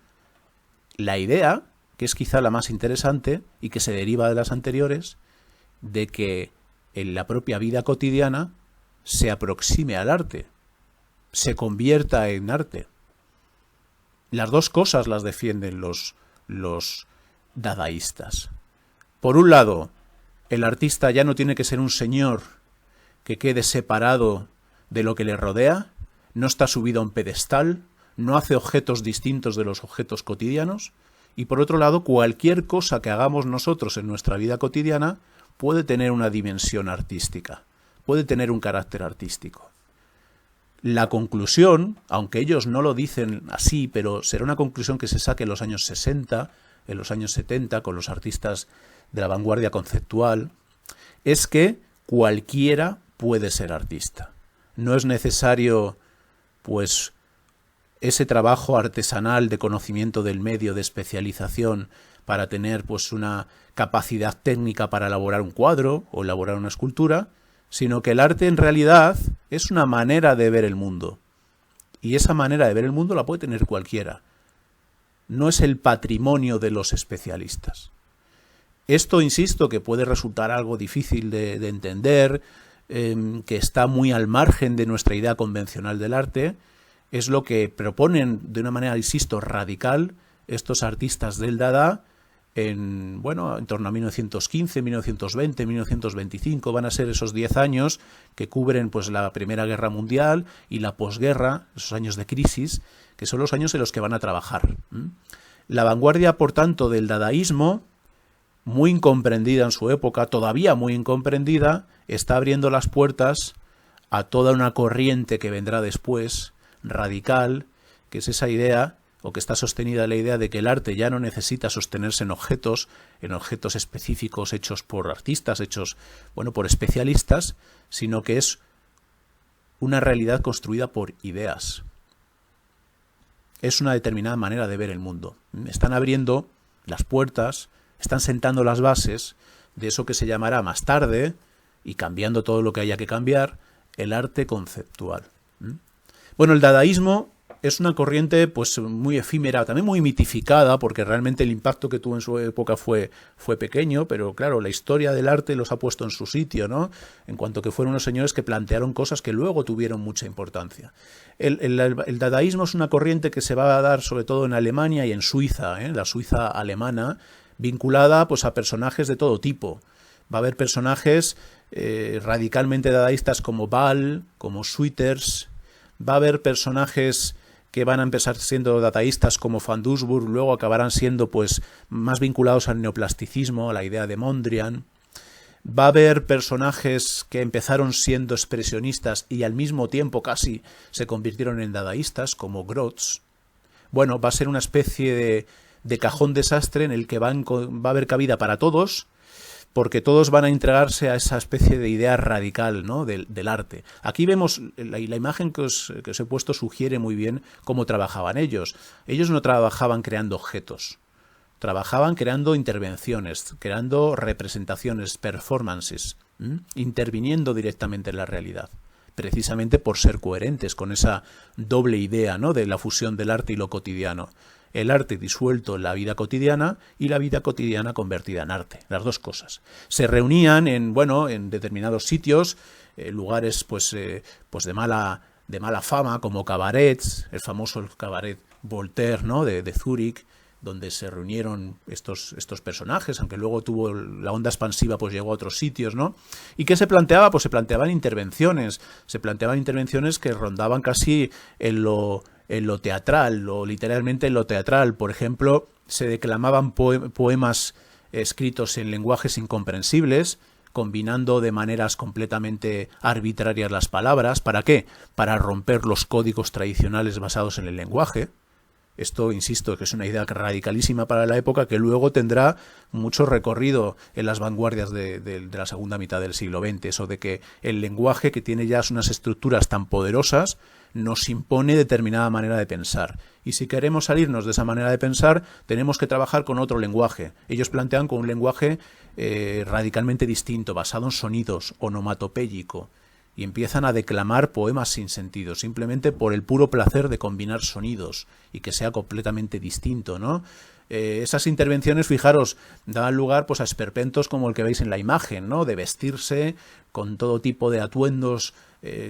la idea, que es quizá la más interesante y que se deriva de las anteriores, de que en la propia vida cotidiana se aproxime al arte, se convierta en arte. Las dos cosas las defienden los dadaístas. Por un lado, el artista ya no tiene que ser un señor que quede separado de lo que le rodea, no está subido a un pedestal, no hace objetos distintos de los objetos cotidianos, y por otro lado, cualquier cosa que hagamos nosotros en nuestra vida cotidiana puede tener una dimensión artística, puede tener un carácter artístico. La conclusión, aunque ellos no lo dicen así, pero será una conclusión que se saque en los años 60, en los años 70, con los artistas de la vanguardia conceptual, es que cualquiera puede ser artista. No es necesario, pues, ese trabajo artesanal de conocimiento del medio, de especialización, para tener, pues, una capacidad técnica para elaborar un cuadro o elaborar una escultura, sino que el arte en realidad es una manera de ver el mundo. Y esa manera de ver el mundo la puede tener cualquiera. No es el patrimonio de los especialistas. Esto, insisto, que puede resultar algo difícil de entender, que está muy al margen de nuestra idea convencional del arte, es lo que proponen de una manera, insisto, radical estos artistas del Dada en torno a 1915, 1920, 1925, van a ser esos 10 años que cubren pues la Primera Guerra Mundial y la posguerra, esos años de crisis, que son los años en los que van a trabajar. La vanguardia, por tanto, del dadaísmo, muy incomprendida en su época, todavía muy incomprendida, está abriendo las puertas a toda una corriente que vendrá después, radical, que es esa idea, o que está sostenida la idea de que el arte ya no necesita sostenerse en objetos específicos hechos por artistas, hechos, por especialistas, sino que es una realidad construida por ideas. Es una determinada manera de ver el mundo. Están abriendo las puertas, están sentando las bases de eso que se llamará más tarde, y cambiando todo lo que haya que cambiar, el arte conceptual. Bueno, el dadaísmo es una corriente pues muy efímera, también muy mitificada, porque realmente el impacto que tuvo en su época fue pequeño, pero claro, la historia del arte los ha puesto en su sitio, ¿no? En cuanto que fueron unos señores que plantearon cosas que luego tuvieron mucha importancia. El dadaísmo es una corriente que se va a dar sobre todo en Alemania y en Suiza, la Suiza alemana, vinculada pues a personajes de todo tipo. Va a haber personajes radicalmente dadaístas como Ball, como Sweeters. Va a haber personajes que van a empezar siendo dadaístas como Van Doesburg, luego acabarán siendo pues más vinculados al neoplasticismo, a la idea de Mondrian. Va a haber personajes que empezaron siendo expresionistas y al mismo tiempo casi se convirtieron en dadaístas, como Grotz. Bueno, va a ser una especie de cajón desastre en el que va a haber cabida para todos, porque todos van a entregarse a esa especie de idea radical, ¿no? del arte. Aquí vemos, la imagen que os he puesto sugiere muy bien cómo trabajaban ellos. Ellos no trabajaban creando objetos, trabajaban creando intervenciones, creando representaciones, performances, interviniendo directamente en la realidad, precisamente por ser coherentes con esa doble idea, ¿no? de la fusión del arte y lo cotidiano. el arte disuelto en la vida cotidiana y la vida cotidiana convertida en arte, las dos cosas. Se reunían en determinados sitios, lugares pues de mala fama, como cabarets, el famoso cabaret Voltaire, ¿no?, de Zúrich, donde se reunieron estos personajes, aunque luego tuvo la onda expansiva, pues llegó a otros sitios, ¿no? ¿Y qué se planteaba? Pues se planteaban intervenciones que rondaban casi en lo teatral, o literalmente en lo teatral. Por ejemplo, se declamaban poemas escritos en lenguajes incomprensibles, combinando de maneras completamente arbitrarias las palabras. ¿Para qué? Para romper los códigos tradicionales basados en el lenguaje. Esto, insisto, que es una idea radicalísima para la época, que luego tendrá mucho recorrido en las vanguardias de la segunda mitad del siglo XX. Eso de que el lenguaje, que tiene ya unas estructuras tan poderosas, nos impone determinada manera de pensar. Y si queremos salirnos de esa manera de pensar, tenemos que trabajar con otro lenguaje. Ellos plantean con un lenguaje radicalmente distinto, basado en sonidos, onomatopéyico, y empiezan a declamar poemas sin sentido, simplemente por el puro placer de combinar sonidos y que sea completamente distinto, ¿no? Esas intervenciones, fijaros, daban lugar pues a esperpentos como el que veis en la imagen, ¿no?, de vestirse con todo tipo de atuendos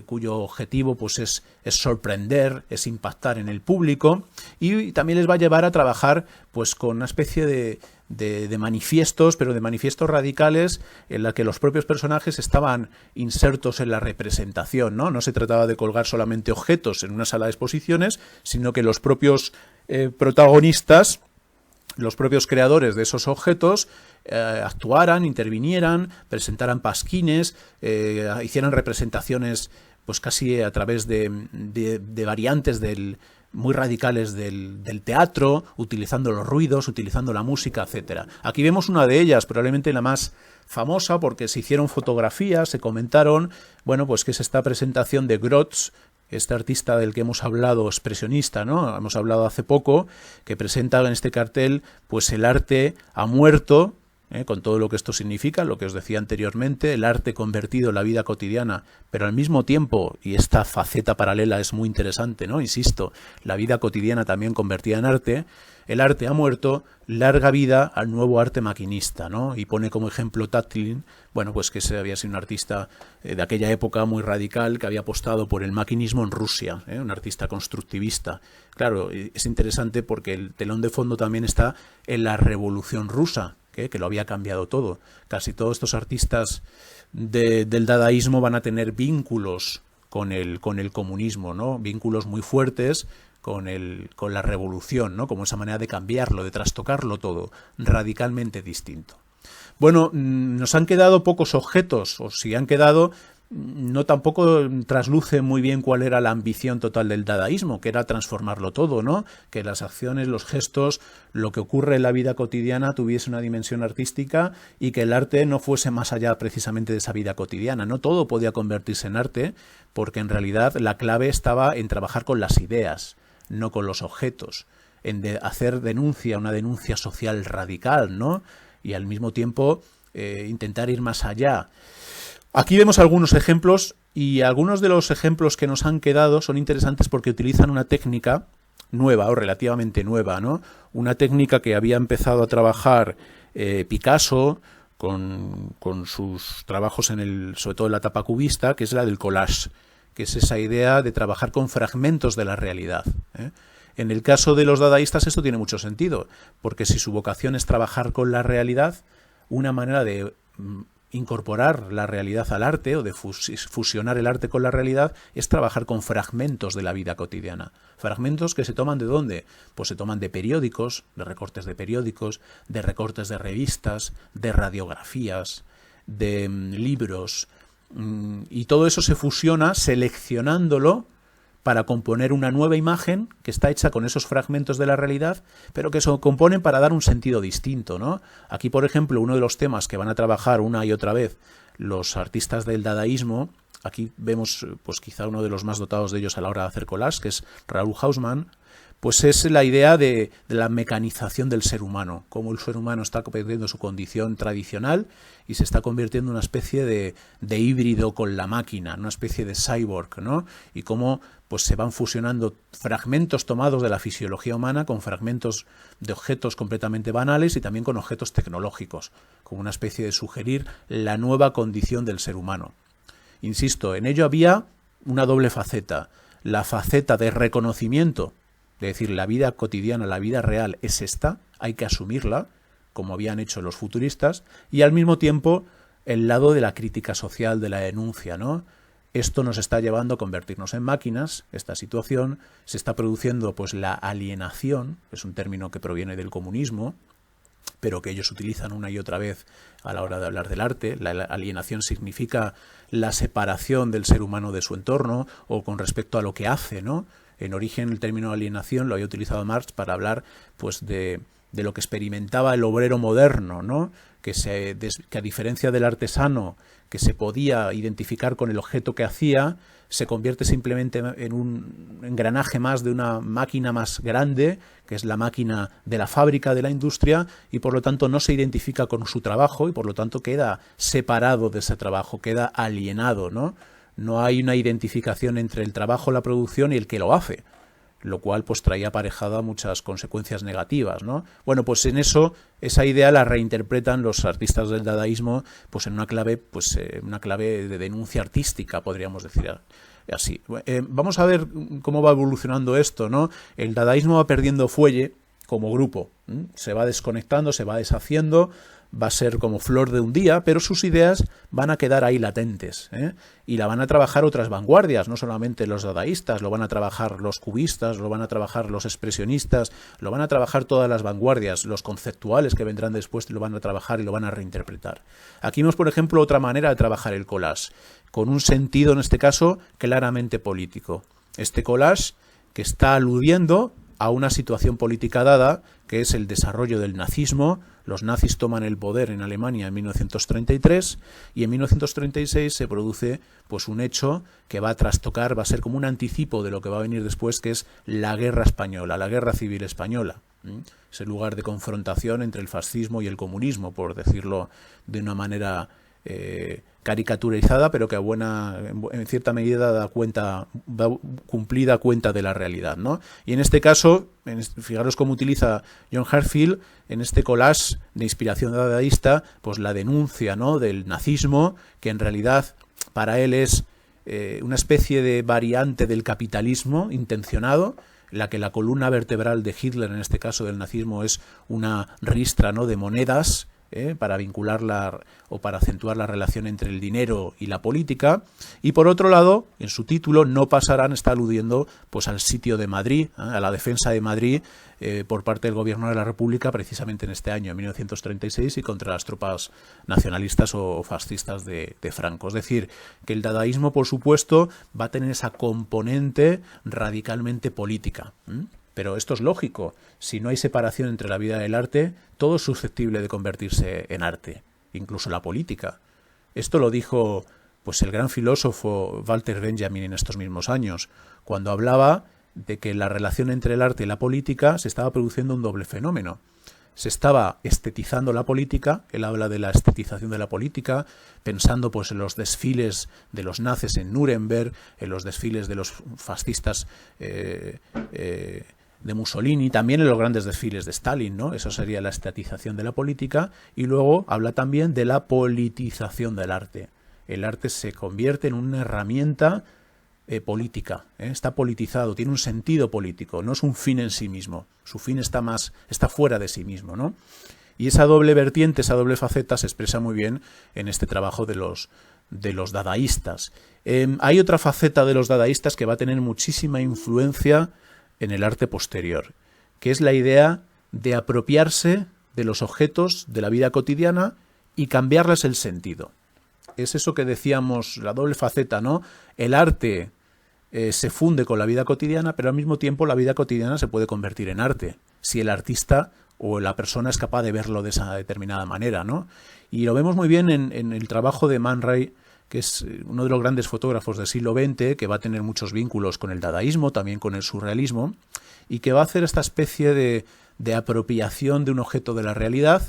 cuyo objetivo pues es sorprender, es impactar en el público, y también les va a llevar a trabajar pues con una especie de manifiestos, pero de manifiestos radicales, en la que los propios personajes estaban insertos en la representación, ¿no? No se trataba de colgar solamente objetos en una sala de exposiciones, sino que los propios protagonistas, los propios creadores de esos objetos, actuaran, intervinieran, presentaran pasquines, hicieran representaciones pues casi a través de variantes muy radicales del teatro, utilizando los ruidos, utilizando la música, etcétera. Aquí vemos una de ellas, probablemente la más famosa, porque se hicieron fotografías, se comentaron, bueno, pues que es esta presentación de Grotz, este artista del que hemos hablado, expresionista, ¿no? Hemos hablado hace poco, que presenta en este cartel pues el arte ha muerto, con todo lo que esto significa, lo que os decía anteriormente, el arte convertido en la vida cotidiana, pero al mismo tiempo, y esta faceta paralela es muy interesante, ¿no?, insisto, la vida cotidiana también convertida en arte, el arte ha muerto, larga vida al nuevo arte maquinista, ¿no? Y pone como ejemplo Tatlin, bueno, pues que ese había sido un artista de aquella época muy radical, que había apostado por el maquinismo en Rusia, un artista constructivista. Claro, es interesante porque el telón de fondo también está en la Revolución Rusa, que lo había cambiado todo. Casi todos estos artistas del dadaísmo van a tener vínculos con el comunismo, ¿no? Vínculos muy fuertes con la revolución, ¿no?, como esa manera de cambiarlo, de trastocarlo todo, radicalmente distinto. Bueno, nos han quedado pocos objetos, o si han quedado, no tampoco trasluce muy bien cuál era la ambición total del dadaísmo, que era transformarlo todo, ¿no? Que las acciones, los gestos, lo que ocurre en la vida cotidiana tuviese una dimensión artística y que el arte no fuese más allá precisamente de esa vida cotidiana. No todo podía convertirse en arte, porque en realidad la clave estaba en trabajar con las ideas, no con los objetos, en hacer una denuncia social radical, ¿no? Y al mismo tiempo intentar ir más allá. Aquí vemos algunos ejemplos, y algunos de los ejemplos que nos han quedado son interesantes porque utilizan una técnica nueva o relativamente nueva, ¿no? Una técnica que había empezado a trabajar Picasso con sus trabajos sobre todo en la etapa cubista, que es la del collage, que es esa idea de trabajar con fragmentos de la realidad, ¿eh? En el caso de los dadaístas esto tiene mucho sentido, porque si su vocación es trabajar con la realidad, una manera de incorporar la realidad al arte, o de fusionar el arte con la realidad, es trabajar con fragmentos de la vida cotidiana. Fragmentos que se toman ¿de dónde? Pues se toman de periódicos, de recortes de periódicos, de recortes de revistas, de radiografías, de libros, y todo eso se fusiona seleccionándolo para componer una nueva imagen que está hecha con esos fragmentos de la realidad, pero que se componen para dar un sentido distinto, ¿no? Aquí, por ejemplo, uno de los temas que van a trabajar una y otra vez los artistas del dadaísmo, aquí vemos pues quizá uno de los más dotados de ellos a la hora de hacer collage, que es Raoul Hausmann, pues es la idea de la mecanización del ser humano, cómo el ser humano está perdiendo su condición tradicional y se está convirtiendo en una especie de híbrido con la máquina, una especie de cyborg, ¿no? Y cómo pues se van fusionando fragmentos tomados de la fisiología humana con fragmentos de objetos completamente banales y también con objetos tecnológicos, como una especie de sugerir la nueva condición del ser humano. Insisto, en ello había una doble faceta, la faceta de reconocimiento, es decir, la vida cotidiana, la vida real es esta, hay que asumirla, como habían hecho los futuristas, y al mismo tiempo el lado de la crítica social, de la denuncia, ¿no? Esto nos está llevando a convertirnos en máquinas, esta situación, se está produciendo pues la alienación, es un término que proviene del comunismo, pero que ellos utilizan una y otra vez a la hora de hablar del arte. La alienación significa la separación del ser humano de su entorno o con respecto a lo que hace, ¿no? En origen el término alienación lo había utilizado Marx para hablar pues de lo que experimentaba el obrero moderno, ¿no? Que a diferencia del artesano, que se podía identificar con el objeto que hacía, se convierte simplemente en un engranaje más de una máquina más grande, que es la máquina de la fábrica, de la industria, y por lo tanto no se identifica con su trabajo y por lo tanto queda separado de ese trabajo, queda alienado, ¿no? No hay una identificación entre el trabajo, la producción y el que lo hace, lo cual pues traía aparejada muchas consecuencias negativas, ¿no? Bueno, pues en eso, esa idea la reinterpretan los artistas del dadaísmo pues en una clave de denuncia artística, podríamos decir así. Vamos a ver cómo va evolucionando esto, ¿no? El dadaísmo va perdiendo fuelle como grupo, se va desconectando, se va deshaciendo, va a ser como flor de un día, pero sus ideas van a quedar ahí latentes, ¿eh? Y la van a trabajar otras vanguardias, no solamente los dadaístas, lo van a trabajar los cubistas, lo van a trabajar los expresionistas, lo van a trabajar todas las vanguardias, los conceptuales que vendrán después lo van a trabajar y lo van a reinterpretar. Aquí vemos, por ejemplo, otra manera de trabajar el collage, con un sentido, en este caso, claramente político. Este collage que está aludiendo a una situación política dada, que es el desarrollo del nazismo. Los nazis toman el poder en Alemania en 1933 y en 1936 se produce pues un hecho que va a trastocar, va a ser como un anticipo de lo que va a venir después, que es la guerra española, la guerra civil española. Es el lugar de confrontación entre el fascismo y el comunismo, por decirlo de una manera caricaturizada, pero que en cierta medida da cumplida cuenta de la realidad, ¿no? Y en este caso, fijaros cómo utiliza John Herzfeld en este collage de inspiración dadaísta, pues la denuncia, ¿no?, del nazismo, que en realidad para él es una especie de variante del capitalismo intencionado, la que la columna vertebral de Hitler, en este caso del nazismo, es una ristra, ¿no?, de monedas, para vincularla o para acentuar la relación entre el dinero y la política. Y por otro lado, en su título, No pasarán, está aludiendo pues al sitio de Madrid, a la defensa de Madrid por parte del gobierno de la República, precisamente en este año, en 1936, y contra las tropas nacionalistas o fascistas de Franco. Es decir, que el dadaísmo, por supuesto, va a tener esa componente radicalmente política. Pero esto es lógico. Si no hay separación entre la vida y el arte, todo es susceptible de convertirse en arte, incluso la política. Esto lo dijo pues el gran filósofo Walter Benjamin en estos mismos años, cuando hablaba de que la relación entre el arte y la política se estaba produciendo un doble fenómeno. Se estaba estetizando la política, él habla de la estetización de la política, pensando pues en los desfiles de los nazis en Nuremberg, en los desfiles de los fascistas de Mussolini, también en los grandes desfiles de Stalin, ¿no? Eso sería la estatización de la política. Y luego habla también de la politización del arte. El arte se convierte en una herramienta política, está politizado, tiene un sentido político, no es un fin en sí mismo. Su fin está fuera de sí mismo, ¿no? Y esa doble vertiente, esa doble faceta se expresa muy bien en este trabajo de los dadaístas. Hay otra faceta de los dadaístas que va a tener muchísima influencia en el arte posterior, que es la idea de apropiarse de los objetos de la vida cotidiana y cambiarles el sentido. Es eso que decíamos, la doble faceta, ¿no? El arte se funde con la vida cotidiana, pero al mismo tiempo la vida cotidiana se puede convertir en arte, si el artista o la persona es capaz de verlo de esa determinada manera, ¿no? Y lo vemos muy bien en el trabajo de Man Ray, que es uno de los grandes fotógrafos del siglo XX, que va a tener muchos vínculos con el dadaísmo, también con el surrealismo, y que va a hacer esta especie de apropiación de un objeto de la realidad.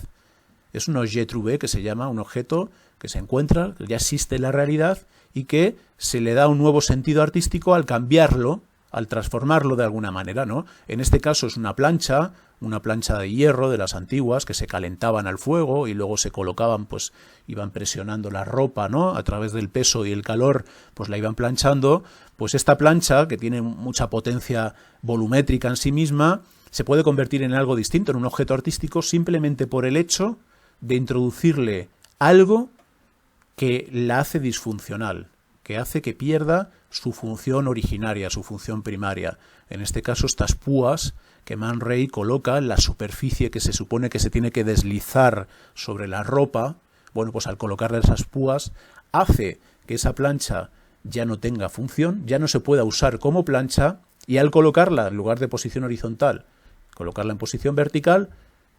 Es un objet trouvé, que se llama, un objeto que se encuentra, que ya existe en la realidad, y que se le da un nuevo sentido artístico al cambiarlo, al transformarlo de alguna manera, ¿no? En este caso es una plancha de hierro de las antiguas que se calentaban al fuego y luego se colocaban, pues iban presionando la ropa, ¿no? A través del peso y el calor, pues la iban planchando. Pues esta plancha, que tiene mucha potencia volumétrica en sí misma, se puede convertir en algo distinto, en un objeto artístico, simplemente por el hecho de introducirle algo que la hace disfuncional, que hace que pierda su función originaria, su función primaria. En este caso, estas púas que Man Ray coloca en la superficie que se supone que se tiene que deslizar sobre la ropa. Bueno, pues al colocarle esas púas, hace que esa plancha ya no tenga función, ya no se pueda usar como plancha, y al colocarla en lugar de posición horizontal, colocarla en posición vertical,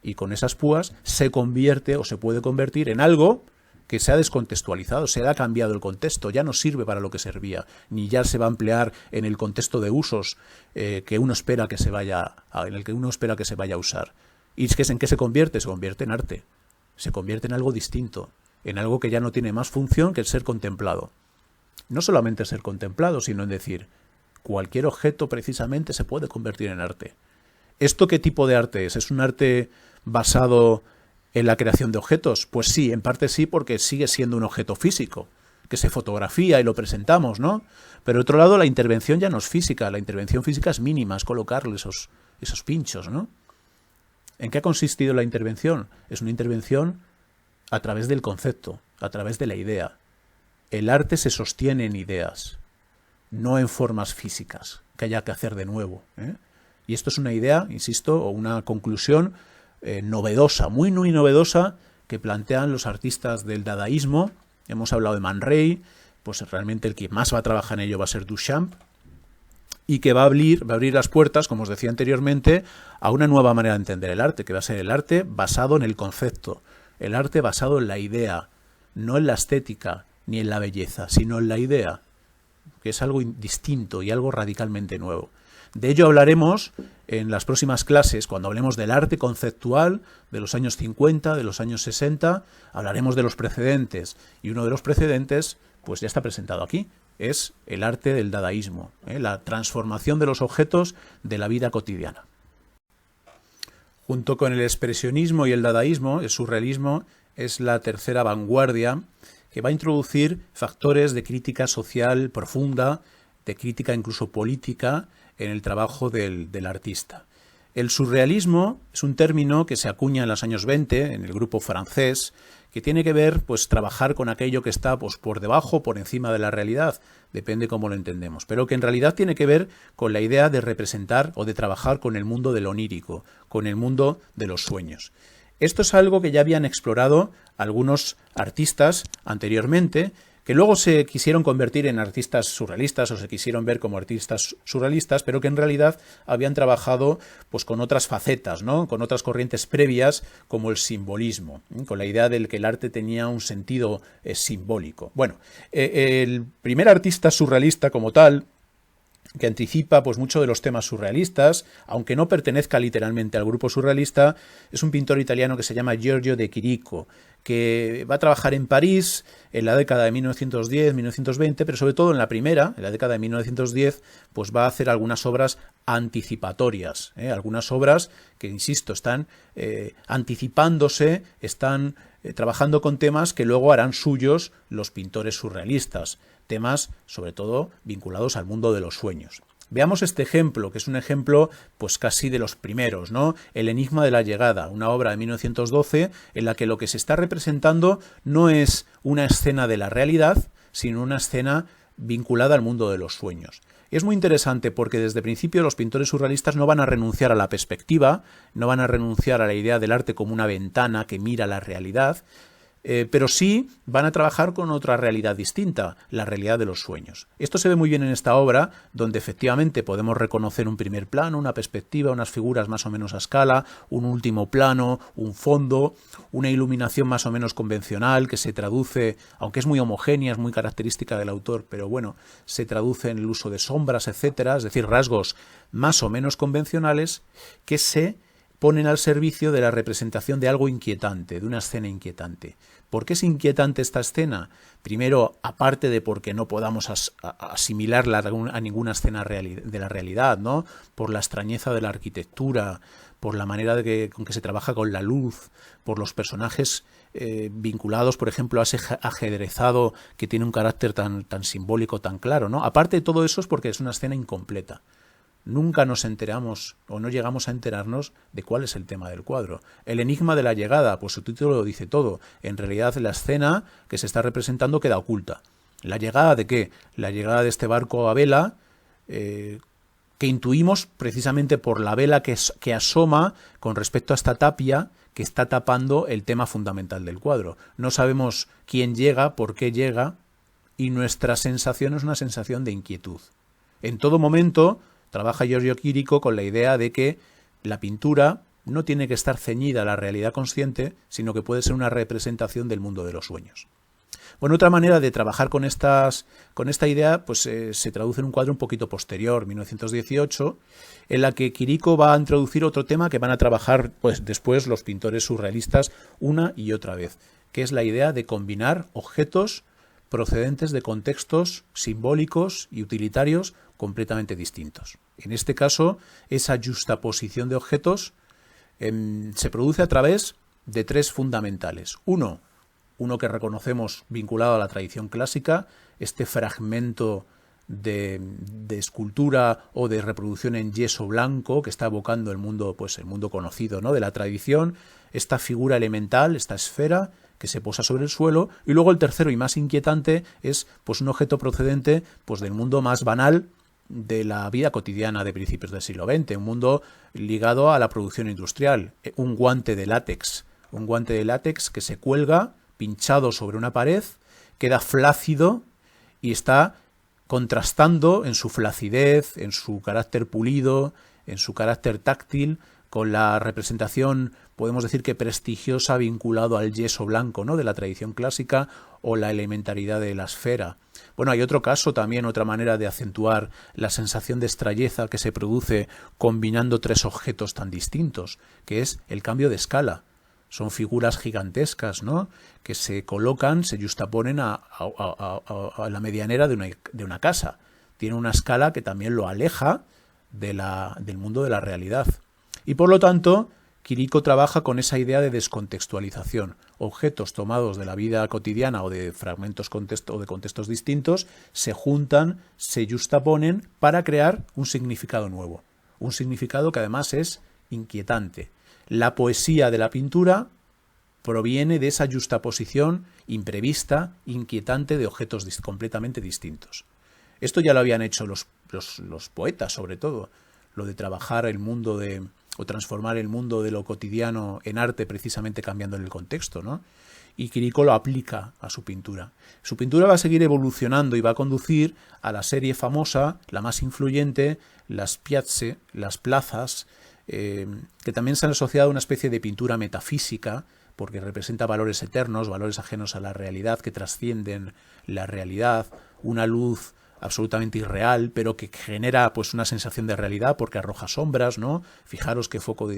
y con esas púas se convierte o se puede convertir en algo que se ha descontextualizado, se le ha cambiado el contexto, ya no sirve para lo que servía, ni ya se va a emplear en el contexto de usos que uno espera que se vaya en el que uno espera que se vaya a usar. ¿Y es que en qué se convierte? Se convierte en arte, se convierte en algo distinto, en algo que ya no tiene más función que el ser contemplado. No solamente ser contemplado, sino en decir, cualquier objeto precisamente se puede convertir en arte. ¿Esto qué tipo de arte es? ¿Es un arte basado en la creación de objetos? Pues sí, en parte sí, porque sigue siendo un objeto físico, que se fotografía y lo presentamos, ¿no? Pero de otro lado, la intervención ya no es física, la intervención física es mínima, es colocarle esos pinchos, ¿no? ¿En qué ha consistido la intervención? Es una intervención a través del concepto, a través de la idea. El arte se sostiene en ideas, no en formas físicas, que haya que hacer de nuevo, ¿eh? Y esto es una idea, insisto, o una conclusión novedosa, muy novedosa, que plantean los artistas del dadaísmo. Hemos hablado de Man Ray, pues realmente el que más va a trabajar en ello va a ser Duchamp, y que va a abrir las puertas, como os decía anteriormente, a una nueva manera de entender el arte, que va a ser el arte basado en el concepto, el arte basado en la idea, no en la estética ni en la belleza, sino en la idea, que es algo distinto y algo radicalmente nuevo. De ello hablaremos en las próximas clases, cuando hablemos del arte conceptual de los años 50, de los años 60, hablaremos de los precedentes, y uno de los precedentes pues ya está presentado aquí, es el arte del dadaísmo, la transformación de los objetos de la vida cotidiana. Junto con el expresionismo y el dadaísmo, el surrealismo es la tercera vanguardia que va a introducir factores de crítica social profunda, de crítica incluso política, en el trabajo del artista. El surrealismo es un término que se acuña en los años 20 en el grupo francés, que tiene que ver, pues, trabajar con aquello que está, pues, por debajo, por encima de la realidad, depende cómo lo entendemos, pero que en realidad tiene que ver con la idea de representar o de trabajar con el mundo de lo onírico, con el mundo de los sueños. Esto es algo que ya habían explorado algunos artistas anteriormente, que luego se quisieron convertir en artistas surrealistas o se quisieron ver como artistas surrealistas, pero que en realidad habían trabajado, pues, con otras facetas, ¿no? Con otras corrientes previas, como el simbolismo, con la idea de que el arte tenía un sentido simbólico. Bueno, el primer artista surrealista como tal, que anticipa, pues, mucho de los temas surrealistas, aunque no pertenezca literalmente al grupo surrealista, es un pintor italiano que se llama Giorgio de Chirico, que va a trabajar en París en la década de 1910-1920, pero sobre todo en la primera, en la década de 1910, pues va a hacer algunas obras anticipatorias, algunas obras que, insisto, están anticipándose, están trabajando con temas que luego harán suyos los pintores surrealistas, temas sobre todo vinculados al mundo de los sueños. Veamos este ejemplo, que es un ejemplo, pues, casi de los primeros, ¿no? El enigma de la llegada, una obra de 1912 en la que lo que se está representando no es una escena de la realidad, sino una escena vinculada al mundo de los sueños. Es muy interesante porque desde el principio los pintores surrealistas no van a renunciar a la perspectiva, no van a renunciar a la idea del arte como una ventana que mira la realidad. pero sí van a trabajar con otra realidad distinta, la realidad de los sueños. Esto se ve muy bien en esta obra, donde efectivamente podemos reconocer un primer plano, una perspectiva, unas figuras más o menos a escala, un último plano, un fondo, una iluminación más o menos convencional que se traduce, aunque es muy homogénea, es muy característica del autor, pero bueno, se traduce en el uso de sombras, etcétera, es decir, rasgos más o menos convencionales que se ponen al servicio de la representación de algo inquietante, de una escena inquietante. ¿Por qué es inquietante esta escena? Primero, aparte de porque no podamos asimilarla a ninguna escena de la realidad, ¿no? Por la extrañeza de la arquitectura, por la manera con que se trabaja con la luz, por los personajes vinculados, por ejemplo, a ese ajedrezado que tiene un carácter tan simbólico, tan claro, ¿no? Aparte de todo eso es porque es una escena incompleta. Nunca nos enteramos o no llegamos a enterarnos de cuál es el tema del cuadro. El enigma de la llegada, pues su título lo dice todo. En realidad la escena que se está representando queda oculta. ¿La llegada de qué? La llegada de este barco a vela, que intuimos precisamente por la vela que asoma con respecto a esta tapia que está tapando el tema fundamental del cuadro. No sabemos quién llega, por qué llega, y nuestra sensación es una sensación de inquietud. En todo momento trabaja Giorgio Chirico con la idea de que la pintura no tiene que estar ceñida a la realidad consciente, sino que puede ser una representación del mundo de los sueños. Bueno, otra manera de trabajar con esta idea pues se traduce en un cuadro un poquito posterior, 1918, en la que Chirico va a introducir otro tema que van a trabajar pues después los pintores surrealistas una y otra vez, que es la idea de combinar objetos procedentes de contextos simbólicos y utilitarios completamente distintos. En este caso, esa juxtaposición de objetos se produce a través de tres fundamentales. Uno que reconocemos vinculado a la tradición clásica, este fragmento de escultura o de reproducción en yeso blanco que está evocando el mundo conocido, ¿no?, de la tradición, esta figura elemental, esta esfera que se posa sobre el suelo, y luego el tercero y más inquietante es pues un objeto procedente pues del mundo más banal de la vida cotidiana de principios del siglo XX, un mundo ligado a la producción industrial, un guante de látex que se cuelga pinchado sobre una pared, queda flácido y está contrastando en su flacidez, en su carácter pulido, en su carácter táctil, con la representación, podemos decir que prestigiosa, vinculado al yeso blanco, ¿no?, de la tradición clásica, o la elementaridad de la esfera. Bueno, hay otro caso también, otra manera de acentuar la sensación de extrañeza que se produce combinando tres objetos tan distintos, que es el cambio de escala. Son figuras gigantescas, ¿no?, que se colocan, se yuxtaponen a la medianera de una casa. Tiene una escala que también lo aleja del mundo de la realidad. Y por lo tanto, Chirico trabaja con esa idea de descontextualización. Objetos tomados de la vida cotidiana o de fragmentos o de contextos distintos se juntan, se yuxtaponen para crear un significado nuevo. Un significado que además es inquietante. La poesía de la pintura proviene de esa yuxtaposición imprevista, inquietante de objetos completamente distintos. Esto ya lo habían hecho los poetas, sobre todo, lo de trabajar el mundo o transformar el mundo de lo cotidiano en arte, precisamente cambiando el contexto, ¿no? Y Chirico lo aplica a su pintura. Su pintura va a seguir evolucionando y va a conducir a la serie famosa, la más influyente, las piazze, las plazas, que también se han asociado a una especie de pintura metafísica, porque representa valores eternos, valores ajenos a la realidad, que trascienden la realidad, una luz absolutamente irreal, pero que genera pues una sensación de realidad porque arroja sombras, ¿no? Fijaros qué foco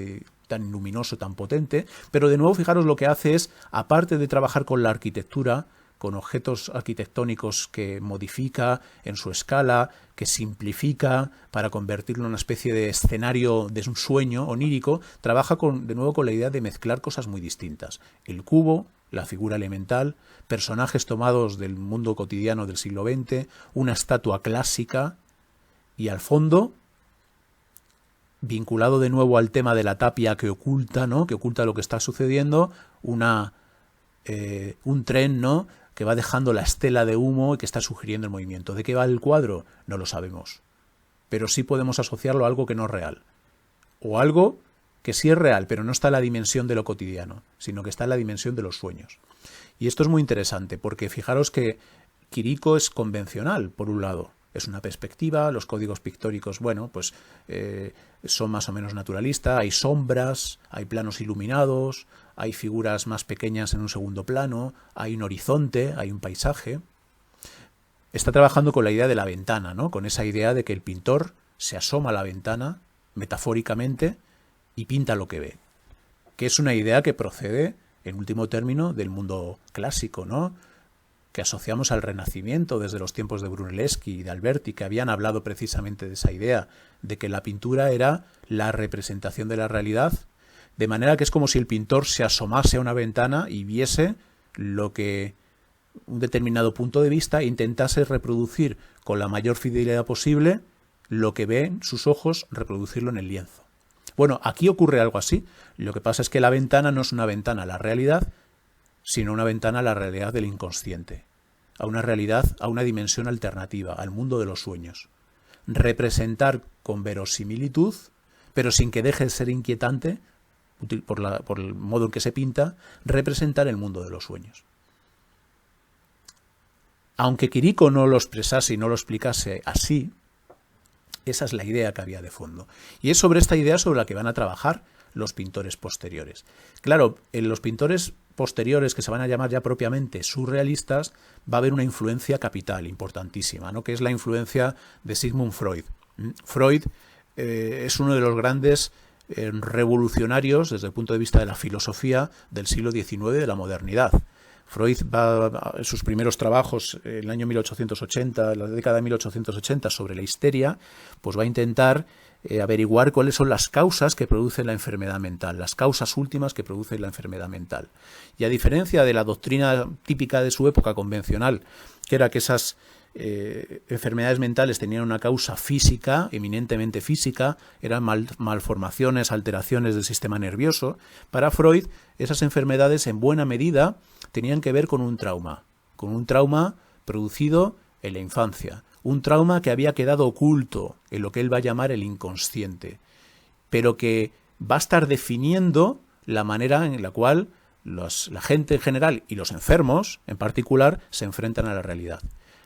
tan luminoso, tan potente, pero de nuevo fijaros lo que hace es, aparte de trabajar con la arquitectura, con objetos arquitectónicos que modifica en su escala, que simplifica para convertirlo en una especie de escenario de un sueño onírico, trabaja de nuevo con la idea de mezclar cosas muy distintas. El cubo, la figura elemental, personajes tomados del mundo cotidiano del siglo XX, una estatua clásica y al fondo, vinculado de nuevo al tema de la tapia que oculta, ¿no?, que oculta lo que está sucediendo, un tren, ¿no?, que va dejando la estela de humo y que está sugiriendo el movimiento. ¿De qué va el cuadro? No lo sabemos. Pero sí podemos asociarlo a algo que no es real. O algo que sí es real, pero no está en la dimensión de lo cotidiano, sino que está en la dimensión de los sueños. Y esto es muy interesante porque fijaros que Quirico es convencional, por un lado. Es una perspectiva, los códigos pictóricos, bueno, pues son más o menos naturalistas, hay sombras, hay planos iluminados, hay figuras más pequeñas en un segundo plano, hay un horizonte, hay un paisaje. Está trabajando con la idea de la ventana, ¿no? Con esa idea de que el pintor se asoma a la ventana, metafóricamente, y pinta lo que ve. Que es una idea que procede, en último término, del mundo clásico, ¿no? Que asociamos al Renacimiento desde los tiempos de Brunelleschi y de Alberti, que habían hablado precisamente de esa idea, de que la pintura era la representación de la realidad, de manera que es como si el pintor se asomase a una ventana y viese lo que un determinado punto de vista e intentase reproducir con la mayor fidelidad posible lo que ven sus ojos, reproducirlo en el lienzo. Bueno, aquí ocurre algo así. Lo que pasa es que la ventana no es una ventana a la realidad, sino una ventana a la realidad del inconsciente, a una realidad, a una dimensión alternativa, al mundo de los sueños. Representar con verosimilitud, pero sin que deje de ser inquietante, por el modo en que se pinta, representar el mundo de los sueños. Aunque Quirico no lo expresase y no lo explicase así, esa es la idea que había de fondo. Y es sobre esta idea sobre la que van a trabajar los pintores posteriores. Claro, en los pintores posteriores, que se van a llamar ya propiamente surrealistas, va a haber una influencia capital, importantísima, ¿no? Que es la influencia de Sigmund Freud. Freud es uno de los grandes revolucionarios desde el punto de vista de la filosofía del siglo XIX, de la modernidad. Freud va en sus primeros trabajos en el año 1880, en la década de 1880, sobre la histeria, pues va a intentar averiguar cuáles son las causas que producen la enfermedad mental, las causas últimas que producen la enfermedad mental. Y a diferencia de la doctrina típica de su época convencional, que era que esas enfermedades mentales tenían una causa física, eminentemente física, eran malformaciones, alteraciones del sistema nervioso, para Freud esas enfermedades en buena medida tenían que ver con un trauma producido en la infancia, un trauma que había quedado oculto en lo que él va a llamar el inconsciente, pero que va a estar definiendo la manera en la cual la gente en general y los enfermos en particular se enfrentan a la realidad.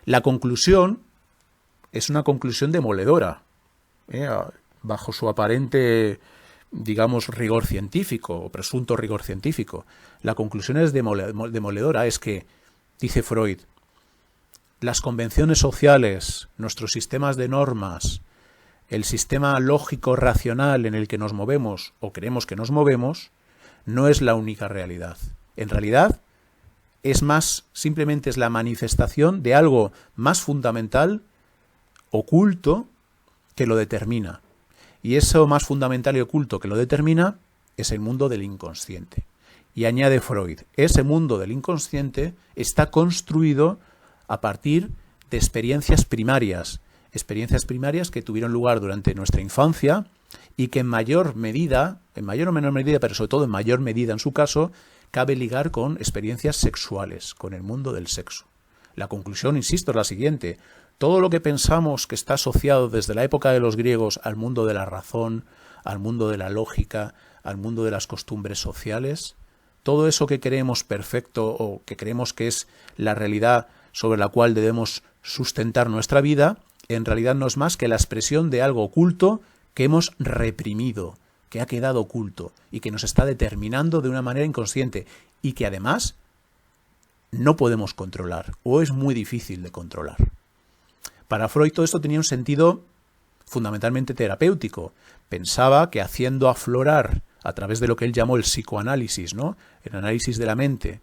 La conclusión es una conclusión demoledora, bajo su aparente, digamos, rigor científico o presunto rigor científico. La conclusión es demoledora, es que, dice Freud, las convenciones sociales, nuestros sistemas de normas, el sistema lógico racional en el que nos movemos o creemos que nos movemos, no es la única realidad. En realidad, es más, simplemente es la manifestación de algo más fundamental, oculto, que lo determina. Y eso más fundamental y oculto que lo determina es el mundo del inconsciente. Y añade Freud, ese mundo del inconsciente está construido a partir de experiencias primarias que tuvieron lugar durante nuestra infancia y que en mayor o menor medida, pero sobre todo en mayor medida en su caso, cabe ligar con experiencias sexuales, con el mundo del sexo. La conclusión, insisto, es la siguiente. Todo lo que pensamos que está asociado desde la época de los griegos al mundo de la razón, al mundo de la lógica, al mundo de las costumbres sociales, todo eso que creemos perfecto o que creemos que es la realidad sobre la cual debemos sustentar nuestra vida, en realidad no es más que la expresión de algo oculto que hemos reprimido, que ha quedado oculto y que nos está determinando de una manera inconsciente y que además no podemos controlar o es muy difícil de controlar. Para Freud todo esto tenía un sentido fundamentalmente terapéutico. Pensaba que haciendo aflorar a través de lo que él llamó el psicoanálisis, ¿no? El análisis de la mente,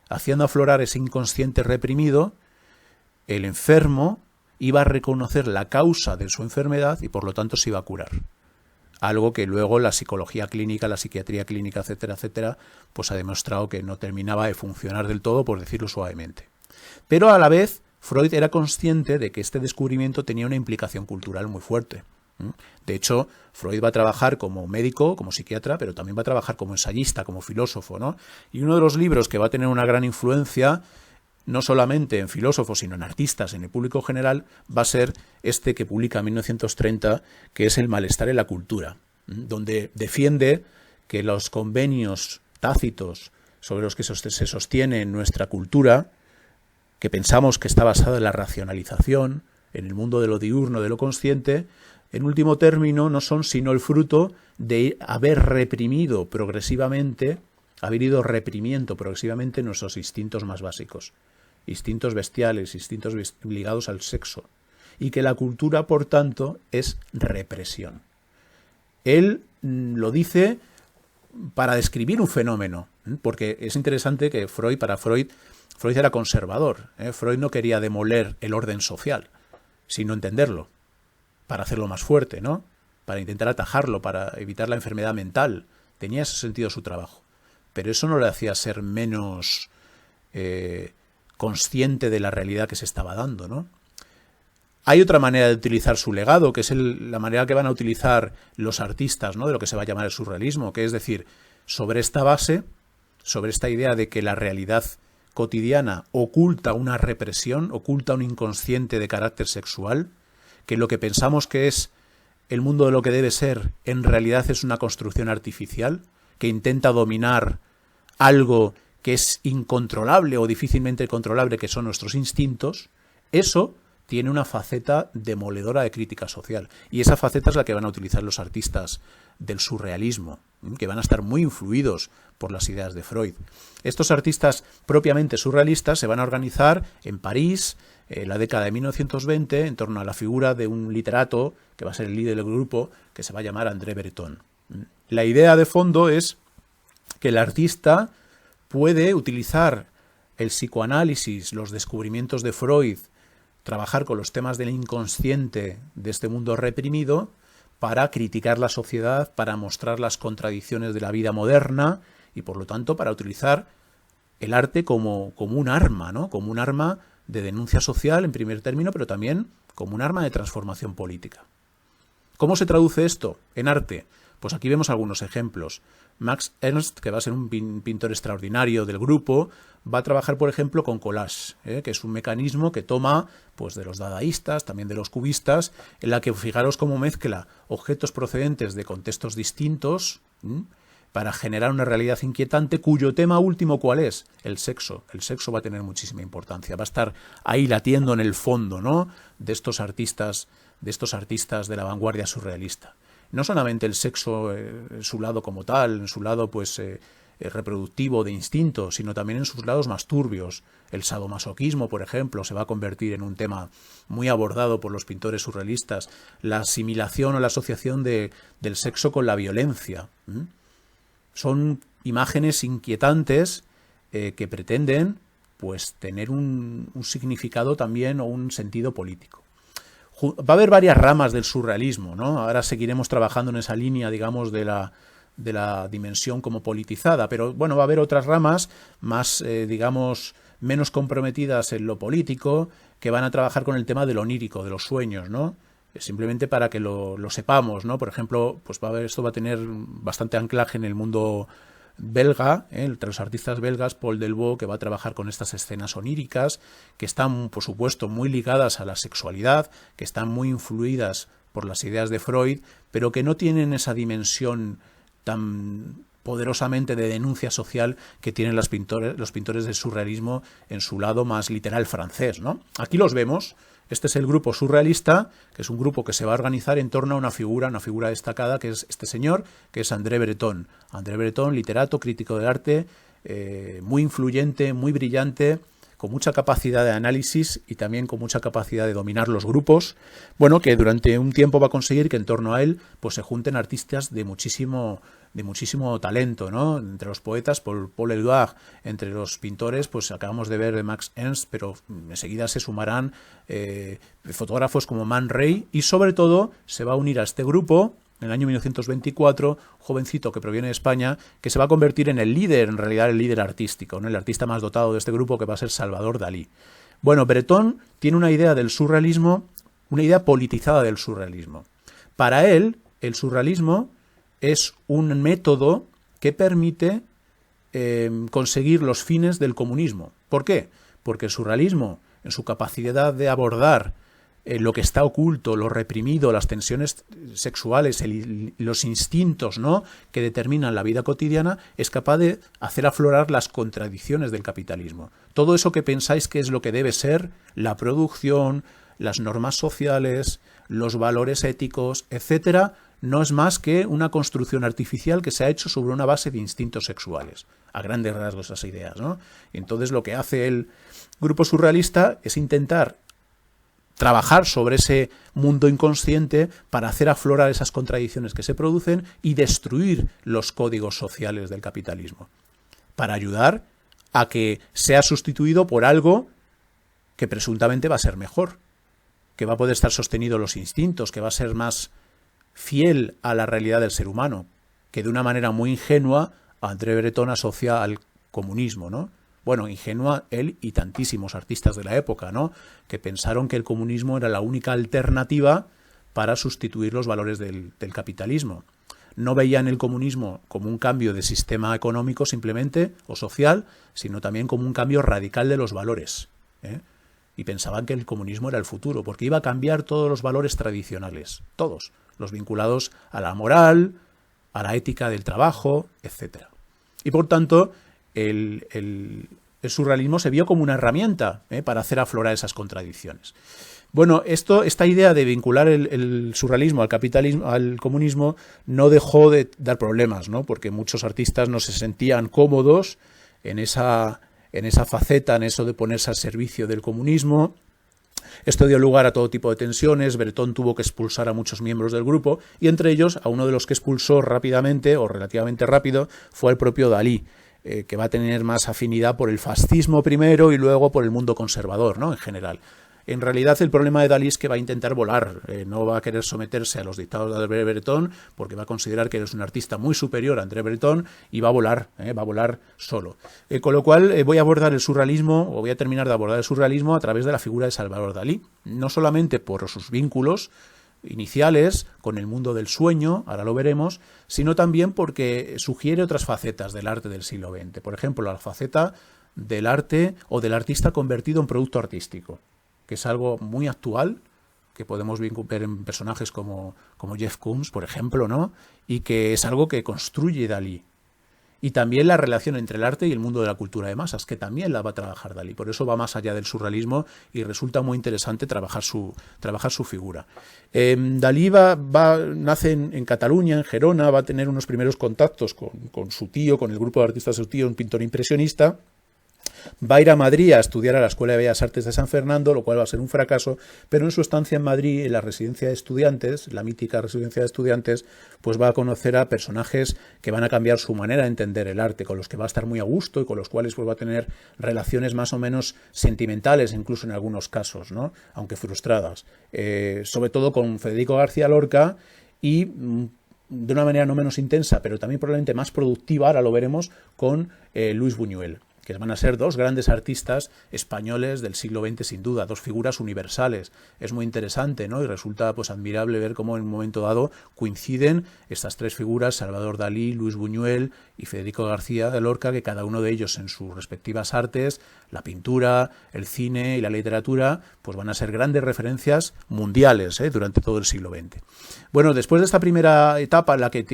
haciendo aflorar ese inconsciente reprimido, el enfermo iba a reconocer la causa de su enfermedad y por lo tanto se iba a curar. Algo que luego la psicología clínica, la psiquiatría clínica, etcétera, etcétera, pues ha demostrado que no terminaba de funcionar del todo, por decirlo suavemente. Pero a la vez, Freud era consciente de que este descubrimiento tenía una implicación cultural muy fuerte. De hecho, Freud va a trabajar como médico, como psiquiatra, pero también va a trabajar como ensayista, como filósofo, ¿no? Y uno de los libros que va a tener una gran influencia, no solamente en filósofos, sino en artistas, en el público general, va a ser este que publica en 1930, que es El malestar en la cultura, donde defiende que los convenios tácitos sobre los que se sostiene nuestra cultura, que pensamos que está basada en la racionalización, en el mundo de lo diurno, de lo consciente, en último término no son sino el fruto de haber reprimido progresivamente, haber ido reprimiendo progresivamente nuestros instintos más básicos, instintos bestiales, instintos ligados al sexo, y que la cultura, por tanto, es represión. Él lo dice para describir un fenómeno, porque es interesante que para Freud era conservador. Freud no quería demoler el orden social, sino entenderlo, para hacerlo más fuerte, ¿no? Para intentar atajarlo, para evitar la enfermedad mental. Tenía ese sentido su trabajo. Pero eso no le hacía ser menos consciente de la realidad que se estaba dando, ¿no? Hay otra manera de utilizar su legado, que es la manera que van a utilizar los artistas, ¿no? De lo que se va a llamar el surrealismo, que es decir, sobre esta base, sobre esta idea de que la realidad cotidiana oculta una represión, oculta un inconsciente de carácter sexual, que lo que pensamos que es el mundo de lo que debe ser, en realidad es una construcción artificial, que intenta dominar algo que es incontrolable o difícilmente controlable, que son nuestros instintos. Eso tiene una faceta demoledora de crítica social. Y esa faceta es la que van a utilizar los artistas del surrealismo, que van a estar muy influidos por las ideas de Freud. Estos artistas propiamente surrealistas se van a organizar en París en la década de 1920 en torno a la figura de un literato que va a ser el líder del grupo, que se va a llamar André Breton. La idea de fondo es que el artista puede utilizar el psicoanálisis, los descubrimientos de Freud, trabajar con los temas del inconsciente de este mundo reprimido para criticar la sociedad, para mostrar las contradicciones de la vida moderna y, por lo tanto, para utilizar el arte como un arma, ¿no? Como un arma de denuncia social, en primer término, pero también como un arma de transformación política. ¿Cómo se traduce esto en arte? Pues aquí vemos algunos ejemplos. Max Ernst, que va a ser un pintor extraordinario del grupo, va a trabajar, por ejemplo, con collage, que es un mecanismo que toma pues, de los dadaístas, también de los cubistas, en la que fijaros cómo mezcla objetos procedentes de contextos distintos para generar una realidad inquietante, cuyo tema último, ¿cuál es? El sexo. El sexo va a tener muchísima importancia, va a estar ahí latiendo en el fondo, ¿no? de estos artistas de la vanguardia surrealista. No solamente el sexo en su lado como tal, en su lado pues reproductivo de instinto, sino también en sus lados más turbios. El sadomasoquismo, por ejemplo, se va a convertir en un tema muy abordado por los pintores surrealistas. La asimilación o la asociación del sexo con la violencia. Son imágenes inquietantes que pretenden pues tener un significado también o un sentido político. Va a haber varias ramas del surrealismo, ¿no? Ahora seguiremos trabajando en esa línea, digamos, de la dimensión como politizada, pero bueno, va a haber otras ramas más, digamos, menos comprometidas en lo político, que van a trabajar con el tema de lo onírico, de los sueños, ¿no? Simplemente para que lo sepamos, ¿no? Por ejemplo, pues esto va a tener bastante anclaje en el mundo belga, entre los artistas belgas, Paul Delvaux, que va a trabajar con estas escenas oníricas, que están, por supuesto, muy ligadas a la sexualidad, que están muy influidas por las ideas de Freud, pero que no tienen esa dimensión tan poderosamente de denuncia social que tienen los pintores del surrealismo en su lado más literal francés, ¿no? Aquí los vemos. Este es el grupo surrealista, que es un grupo que se va a organizar en torno a una figura destacada, que es este señor, que es André Breton. André Breton, literato, crítico del arte, muy influyente, muy brillante, con mucha capacidad de análisis y también con mucha capacidad de dominar los grupos. Bueno, que durante un tiempo va a conseguir que en torno a él pues se junten artistas de muchísimo talento, ¿no? Entre los poetas, Paul Éluard, entre los pintores, pues acabamos de ver de Max Ernst, pero enseguida se sumarán fotógrafos como Man Ray, y sobre todo se va a unir a este grupo en el año 1924, jovencito que proviene de España, que se va a convertir en el líder, en realidad el líder artístico, ¿no? El artista más dotado de este grupo, que va a ser Salvador Dalí. Bueno, Breton tiene una idea del surrealismo, una idea politizada del surrealismo. Para él, el surrealismo es un método que permite conseguir los fines del comunismo. ¿Por qué? Porque el surrealismo, en su capacidad de abordar lo que está oculto, lo reprimido, las tensiones sexuales, los instintos, ¿no?, que determinan la vida cotidiana, es capaz de hacer aflorar las contradicciones del capitalismo. Todo eso que pensáis que es lo que debe ser la producción, las normas sociales, los valores éticos, etcétera, no es más que una construcción artificial que se ha hecho sobre una base de instintos sexuales. A grandes rasgos esas ideas, ¿no? Entonces lo que hace el grupo surrealista es intentar trabajar sobre ese mundo inconsciente para hacer aflorar esas contradicciones que se producen y destruir los códigos sociales del capitalismo, para ayudar a que sea sustituido por algo que presuntamente va a ser mejor, que va a poder estar sostenido los instintos, que va a ser más fiel a la realidad del ser humano, que de una manera muy ingenua André Breton asocia al comunismo, ¿no? Bueno, ingenua él y tantísimos artistas de la época, ¿no?, que pensaron que el comunismo era la única alternativa para sustituir los valores del capitalismo. No veían el comunismo como un cambio de sistema económico simplemente o social, sino también como un cambio radical de los valores, ¿eh? Y pensaban que el comunismo era el futuro, porque iba a cambiar todos los valores tradicionales, todos, los vinculados a la moral, a la ética del trabajo, etc. Y por tanto, el surrealismo se vio como una herramienta, para hacer aflorar esas contradicciones. Bueno, esta idea de vincular el surrealismo al capitalismo, al comunismo, no dejó de dar problemas, ¿no?, porque muchos artistas no se sentían cómodos en esa faceta, en eso de ponerse al servicio del comunismo. Esto dio lugar a todo tipo de tensiones. Breton tuvo que expulsar a muchos miembros del grupo, y entre ellos, a uno de los que expulsó rápidamente, o relativamente rápido, fue el propio Dalí, que va a tener más afinidad por el fascismo primero y luego por el mundo conservador, ¿no?, en general. En realidad el problema de Dalí es que va a intentar volar, no va a querer someterse a los dictados de André Breton, porque va a considerar que es un artista muy superior a André Breton y va a volar solo. Con lo cual voy a abordar el surrealismo, o voy a terminar de abordar el surrealismo a través de la figura de Salvador Dalí, no solamente por sus vínculos iniciales con el mundo del sueño, ahora lo veremos, sino también porque sugiere otras facetas del arte del siglo XX. Por ejemplo, la faceta del arte o del artista convertido en producto artístico, que es algo muy actual, que podemos ver en personajes como Jeff Koons, por ejemplo, ¿no?, y que es algo que construye Dalí. Y también la relación entre el arte y el mundo de la cultura de masas, que también la va a trabajar Dalí. Por eso va más allá del surrealismo y resulta muy interesante trabajar su figura. Dalí nace en Cataluña, en Gerona, va a tener unos primeros contactos con su tío, con el grupo de artistas de su tío, un pintor impresionista. Va a ir a Madrid a estudiar a la Escuela de Bellas Artes de San Fernando, lo cual va a ser un fracaso, pero en su estancia en Madrid, en la residencia de estudiantes, la mítica residencia de estudiantes, pues va a conocer a personajes que van a cambiar su manera de entender el arte, con los que va a estar muy a gusto y con los cuales pues va a tener relaciones más o menos sentimentales, incluso en algunos casos, ¿no?, aunque frustradas. Sobre todo con Federico García Lorca y de una manera no menos intensa, pero también probablemente más productiva, ahora lo veremos, con Luis Buñuel, que van a ser dos grandes artistas españoles del siglo XX, sin duda, dos figuras universales. Es muy interesante, ¿no?, y resulta pues admirable ver cómo en un momento dado coinciden estas tres figuras, Salvador Dalí, Luis Buñuel y Federico García de Lorca, que cada uno de ellos en sus respectivas artes, la pintura, el cine y la literatura, pues van a ser grandes referencias mundiales, durante todo el siglo XX. Bueno, después de esta primera etapa en la que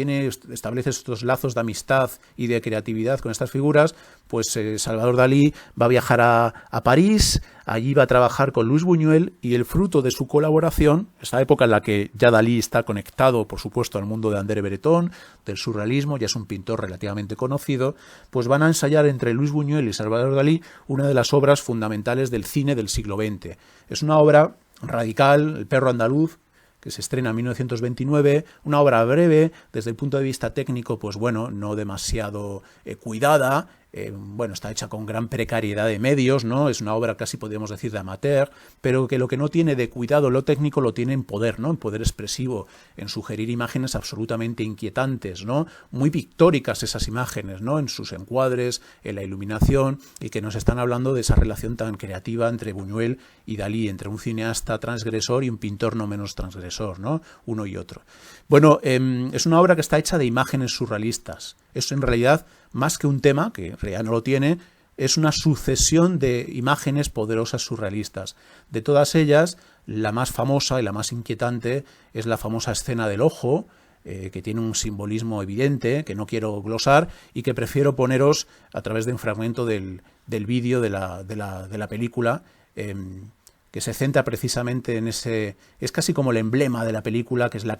establece estos lazos de amistad y de creatividad con estas figuras, pues Salvador Dalí va a viajar a París, allí va a trabajar con Luis Buñuel, y el fruto de su colaboración, esta época en la que ya Dalí está conectado, por supuesto, al mundo de André Breton, del surrealismo, ya es un pintor relativamente conocido, pues van a ensayar entre Luis Buñuel y Salvador Dalí una de las obras fundamentales del cine del siglo XX. Es una obra radical, El perro andaluz, que se estrena en 1929, una obra breve, desde el punto de vista técnico, pues bueno, no demasiado cuidada, está hecha con gran precariedad de medios, ¿no? Es una obra casi podríamos decir de amateur, pero que lo que no tiene de cuidado lo técnico lo tiene en poder, ¿no?, en poder expresivo, en sugerir imágenes absolutamente inquietantes, ¿no?, muy pictóricas esas imágenes, ¿no?, en sus encuadres, en la iluminación, y que nos están hablando de esa relación tan creativa entre Buñuel y Dalí, entre un cineasta transgresor y un pintor no menos transgresor, ¿no?, uno y otro. Bueno, es una obra que está hecha de imágenes surrealistas. Es en realidad, más que un tema, que en realidad no lo tiene, es una sucesión de imágenes poderosas surrealistas. De todas ellas, la más famosa y la más inquietante es la famosa escena del ojo, que tiene un simbolismo evidente, que no quiero glosar y que prefiero poneros a través de un fragmento del vídeo de la película, que se centra precisamente en ese... Es casi como el emblema de la película, que es el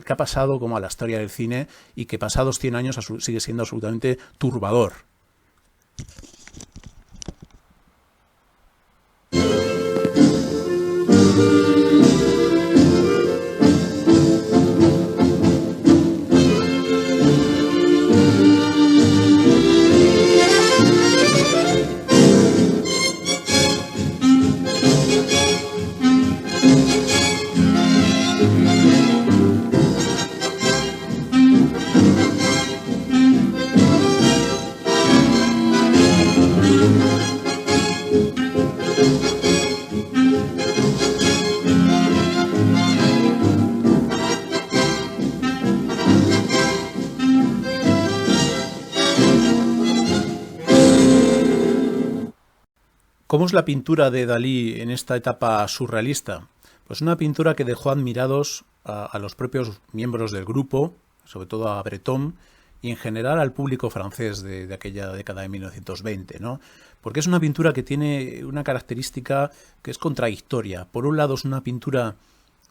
que ha pasado como a la historia del cine y que pasados 100 años sigue siendo absolutamente turbador. ¿Cómo es la pintura de Dalí en esta etapa surrealista? Pues una pintura que dejó admirados a los propios miembros del grupo, sobre todo a Breton, y en general al público francés de aquella década de 1920, ¿no? Porque es una pintura que tiene una característica que es contradictoria. Por un lado es una pintura,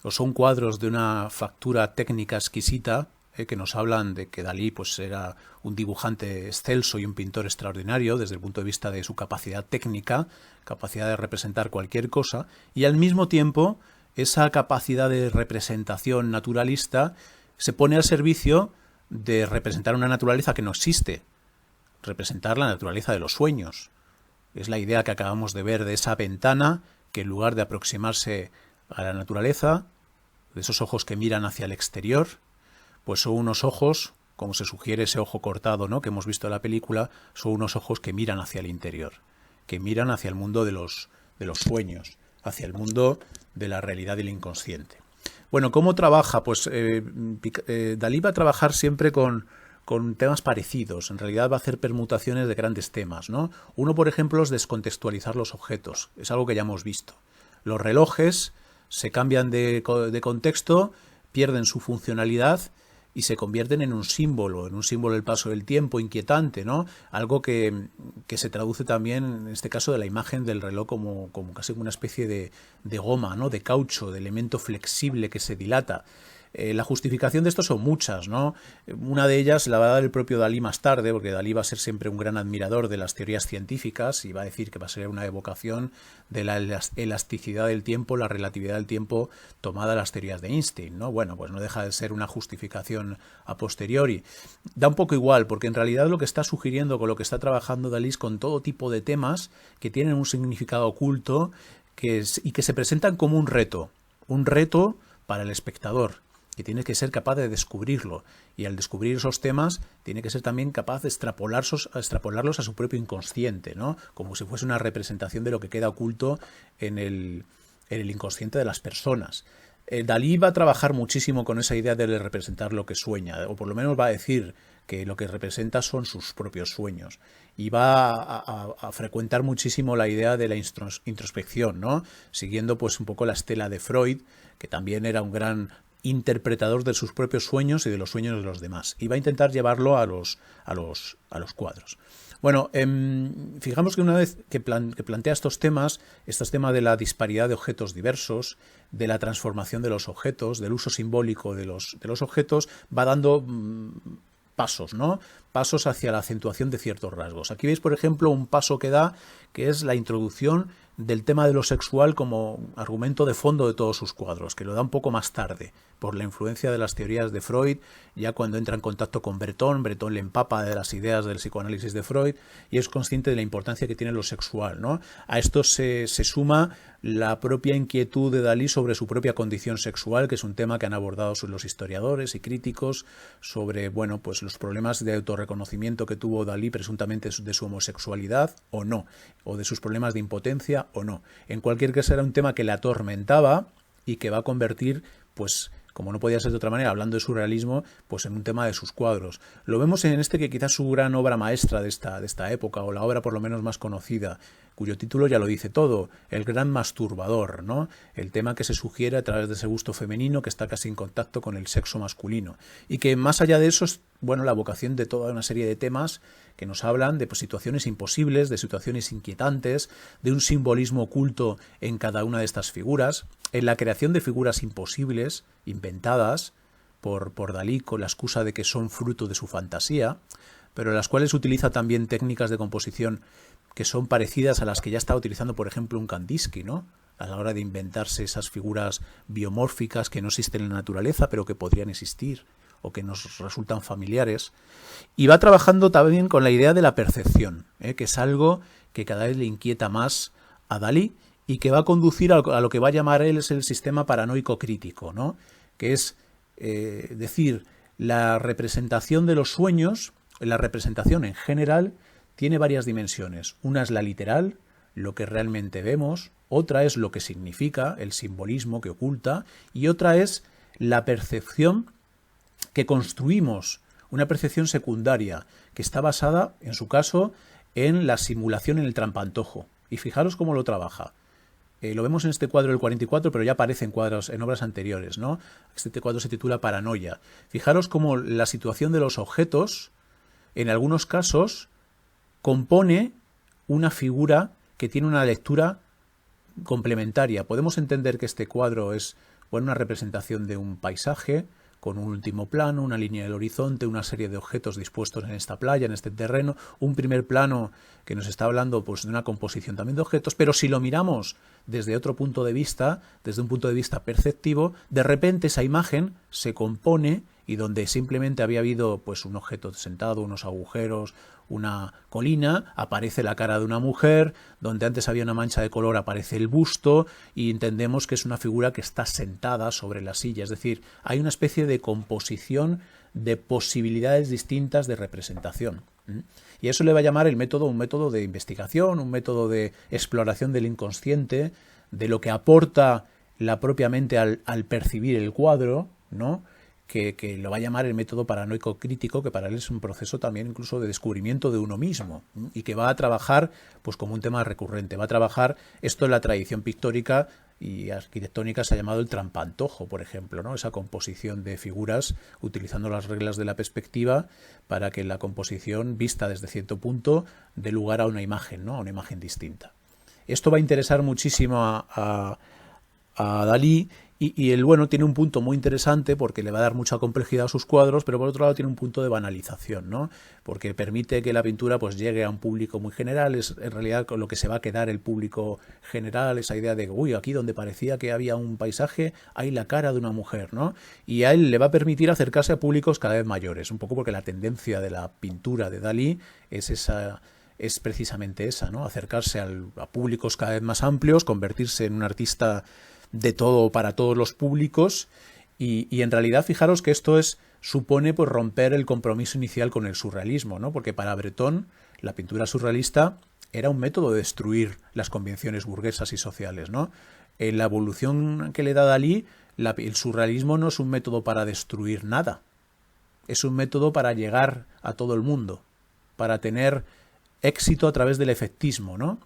o son cuadros de una factura técnica exquisita, que nos hablan de que Dalí pues era un dibujante excelso y un pintor extraordinario desde el punto de vista de su capacidad técnica, capacidad de representar cualquier cosa, y al mismo tiempo esa capacidad de representación naturalista se pone al servicio de representar una naturaleza que no existe, representar la naturaleza de los sueños. Es la idea que acabamos de ver de esa ventana que en lugar de aproximarse a la naturaleza, de esos ojos que miran hacia el exterior, pues son unos ojos, como se sugiere ese ojo cortado, ¿no?, que hemos visto en la película, son unos ojos que miran hacia el interior, que miran hacia el mundo de los sueños, hacia el mundo de la realidad y el inconsciente. Bueno, ¿cómo trabaja? Pues Dalí va a trabajar siempre con temas parecidos. En realidad va a hacer permutaciones de grandes temas, ¿no? Uno, por ejemplo, es descontextualizar los objetos. Es algo que ya hemos visto. Los relojes se cambian de contexto, pierden su funcionalidad y se convierten en un símbolo del paso del tiempo inquietante, ¿no? Algo que se traduce también, en este caso, de la imagen del reloj como casi una especie de goma, ¿no?, de caucho, de elemento flexible que se dilata. La justificación de esto son muchas, ¿no? Una de ellas la va a dar el propio Dalí más tarde, porque Dalí va a ser siempre un gran admirador de las teorías científicas y va a decir que va a ser una evocación de la elasticidad del tiempo, la relatividad del tiempo tomada a las teorías de Einstein, ¿no? Bueno, pues no deja de ser una justificación a posteriori. Da un poco igual, porque en realidad lo que está sugiriendo con lo que está trabajando Dalí es con todo tipo de temas que tienen un significado oculto y que se presentan como un reto para el espectador, que tiene que ser capaz de descubrirlo, y al descubrir esos temas tiene que ser también capaz de extrapolarlos a su propio inconsciente, ¿no?, como si fuese una representación de lo que queda oculto en el inconsciente de las personas. Dalí va a trabajar muchísimo con esa idea de representar lo que sueña, o por lo menos va a decir que lo que representa son sus propios sueños, y va a frecuentar muchísimo la idea de la introspección, ¿no?, siguiendo pues un poco la estela de Freud, que también era un gran interpretador de sus propios sueños y de los sueños de los demás, y va a intentar llevarlo a los cuadros. Bueno, fijamos que una vez que plantea estos temas de la disparidad de objetos diversos, de la transformación de los objetos, del uso simbólico de los objetos, va dando pasos, ¿no?, pasos hacia la acentuación de ciertos rasgos. Aquí veis, por ejemplo, un paso que da, que es la introducción del tema de lo sexual como argumento de fondo de todos sus cuadros, que lo da un poco más tarde, por la influencia de las teorías de Freud, ya cuando entra en contacto con Breton le empapa de las ideas del psicoanálisis de Freud y es consciente de la importancia que tiene lo sexual, ¿no? A esto se suma la propia inquietud de Dalí sobre su propia condición sexual, que es un tema que han abordado los historiadores y críticos sobre, bueno, pues los problemas de autorreconocimiento que tuvo Dalí presuntamente de su homosexualidad o no, o de sus problemas de impotencia o no. En cualquier caso era un tema que le atormentaba y que va a convertir, pues, como no podía ser de otra manera, hablando de surrealismo, pues en un tema de sus cuadros. Lo vemos en este que quizás su gran obra maestra de esta época, o la obra por lo menos más conocida, cuyo título ya lo dice todo, El gran masturbador, ¿no? El tema que se sugiere a través de ese gusto femenino que está casi en contacto con el sexo masculino. Y que más allá de eso es, bueno, la vocación de toda una serie de temas que nos hablan de, pues, situaciones imposibles, de situaciones inquietantes, de un simbolismo oculto en cada una de estas figuras, en la creación de figuras imposibles, inventadas por Dalí con la excusa de que son fruto de su fantasía, pero en las cuales utiliza también técnicas de composición que son parecidas a las que ya está utilizando, por ejemplo, un Kandinsky, ¿no? A la hora de inventarse esas figuras biomórficas que no existen en la naturaleza, pero que podrían existir o que nos resultan familiares. Y va trabajando también con la idea de la percepción, que es algo que cada vez le inquieta más a Dalí y que va a conducir a lo que va a llamar él es el sistema paranoico crítico, ¿no? Que es decir, la representación de los sueños, la representación en general, tiene varias dimensiones. Una es la literal, lo que realmente vemos, otra es lo que significa, el simbolismo que oculta, y otra es la percepción que construimos, una percepción secundaria, que está basada, en su caso, en la simulación, en el trampantojo. Y fijaros cómo lo trabaja. Lo vemos en este cuadro del 44, pero ya aparece en cuadros, en obras anteriores, ¿no? Este cuadro se titula Paranoia. Fijaros cómo la situación de los objetos, en algunos casos, compone una figura que tiene una lectura complementaria. Podemos entender que este cuadro es, bueno, una representación de un paisaje, con un último plano, una línea del horizonte, una serie de objetos dispuestos en esta playa, en este terreno, un primer plano que nos está hablando, pues, de una composición también de objetos, pero si lo miramos desde otro punto de vista, desde un punto de vista perceptivo, de repente esa imagen se compone y donde simplemente había habido, pues, un objeto sentado, unos agujeros, una colina, aparece la cara de una mujer, donde antes había una mancha de color aparece el busto y entendemos que es una figura que está sentada sobre la silla, es decir, hay una especie de composición de posibilidades distintas de representación. Y eso le va a llamar el método un método de investigación, un método de exploración del inconsciente, de lo que aporta la propia mente al percibir el cuadro, ¿no? Que lo va a llamar el método paranoico crítico, que para él es un proceso también incluso de descubrimiento de uno mismo, y que va a trabajar, pues, como un tema recurrente. Va a trabajar esto en la tradición pictórica y arquitectónica, se ha llamado el trampantojo, por ejemplo, ¿no? Esa composición de figuras utilizando las reglas de la perspectiva para que la composición vista desde cierto punto dé lugar a una imagen, ¿no? A una imagen distinta. Esto va a interesar muchísimo a Dalí. Y él, bueno, tiene un punto muy interesante porque le va a dar mucha complejidad a sus cuadros, pero por otro lado tiene un punto de banalización, ¿no? Porque permite que la pintura, pues, llegue a un público muy general. Es en realidad con lo que se va a quedar el público general, esa idea de, uy, aquí donde parecía que había un paisaje, hay la cara de una mujer, ¿no? Y a él le va a permitir acercarse a públicos cada vez mayores, un poco porque la tendencia de la pintura de Dalí es esa... es precisamente esa, ¿no? Acercarse a públicos cada vez más amplios, convertirse en un artista de todo para todos los públicos y en realidad fijaros que esto supone, pues, romper el compromiso inicial con el surrealismo, ¿no? Porque para Breton la pintura surrealista era un método de destruir las convenciones burguesas y sociales, ¿no? En la evolución que le da Dalí, el surrealismo no es un método para destruir nada, es un método para llegar a todo el mundo, para tener éxito a través del efectismo, ¿no?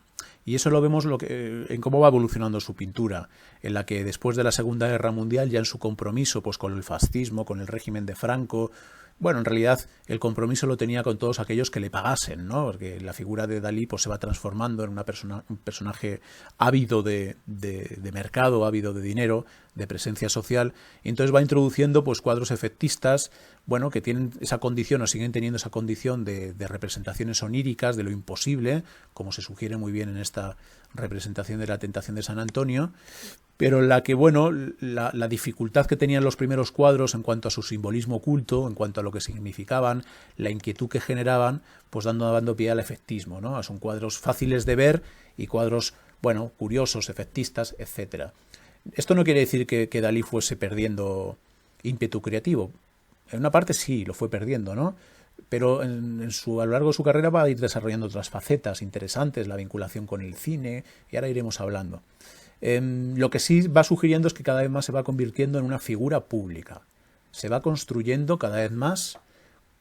Y eso lo vemos en cómo va evolucionando su pintura, en la que después de la Segunda Guerra Mundial, ya en su compromiso, pues, con el fascismo, con el régimen de Franco, bueno, en realidad el compromiso lo tenía con todos aquellos que le pagasen, ¿no? Porque la figura de Dalí, pues, se va transformando en un personaje ávido de mercado, ávido de dinero, de presencia social, y entonces va introduciendo, pues, cuadros efectistas, bueno, que tienen esa condición o siguen teniendo esa condición de representaciones oníricas de lo imposible, como se sugiere muy bien en esta representación de la Tentación de San Antonio, pero en la que, bueno, la dificultad que tenían los primeros cuadros en cuanto a su simbolismo oculto, en cuanto a lo que significaban, la inquietud que generaban, pues dando pie al efectismo, ¿no? Son cuadros fáciles de ver y cuadros, bueno, curiosos, efectistas, etcétera. Esto no quiere decir que Dalí fuese perdiendo ímpetu creativo. En una parte sí, lo fue perdiendo, ¿no? Pero a lo largo de su carrera va a ir desarrollando otras facetas interesantes, la vinculación con el cine, y ahora iremos hablando. Lo que sí va sugiriendo es que cada vez más se va convirtiendo en una figura pública. Se va construyendo cada vez más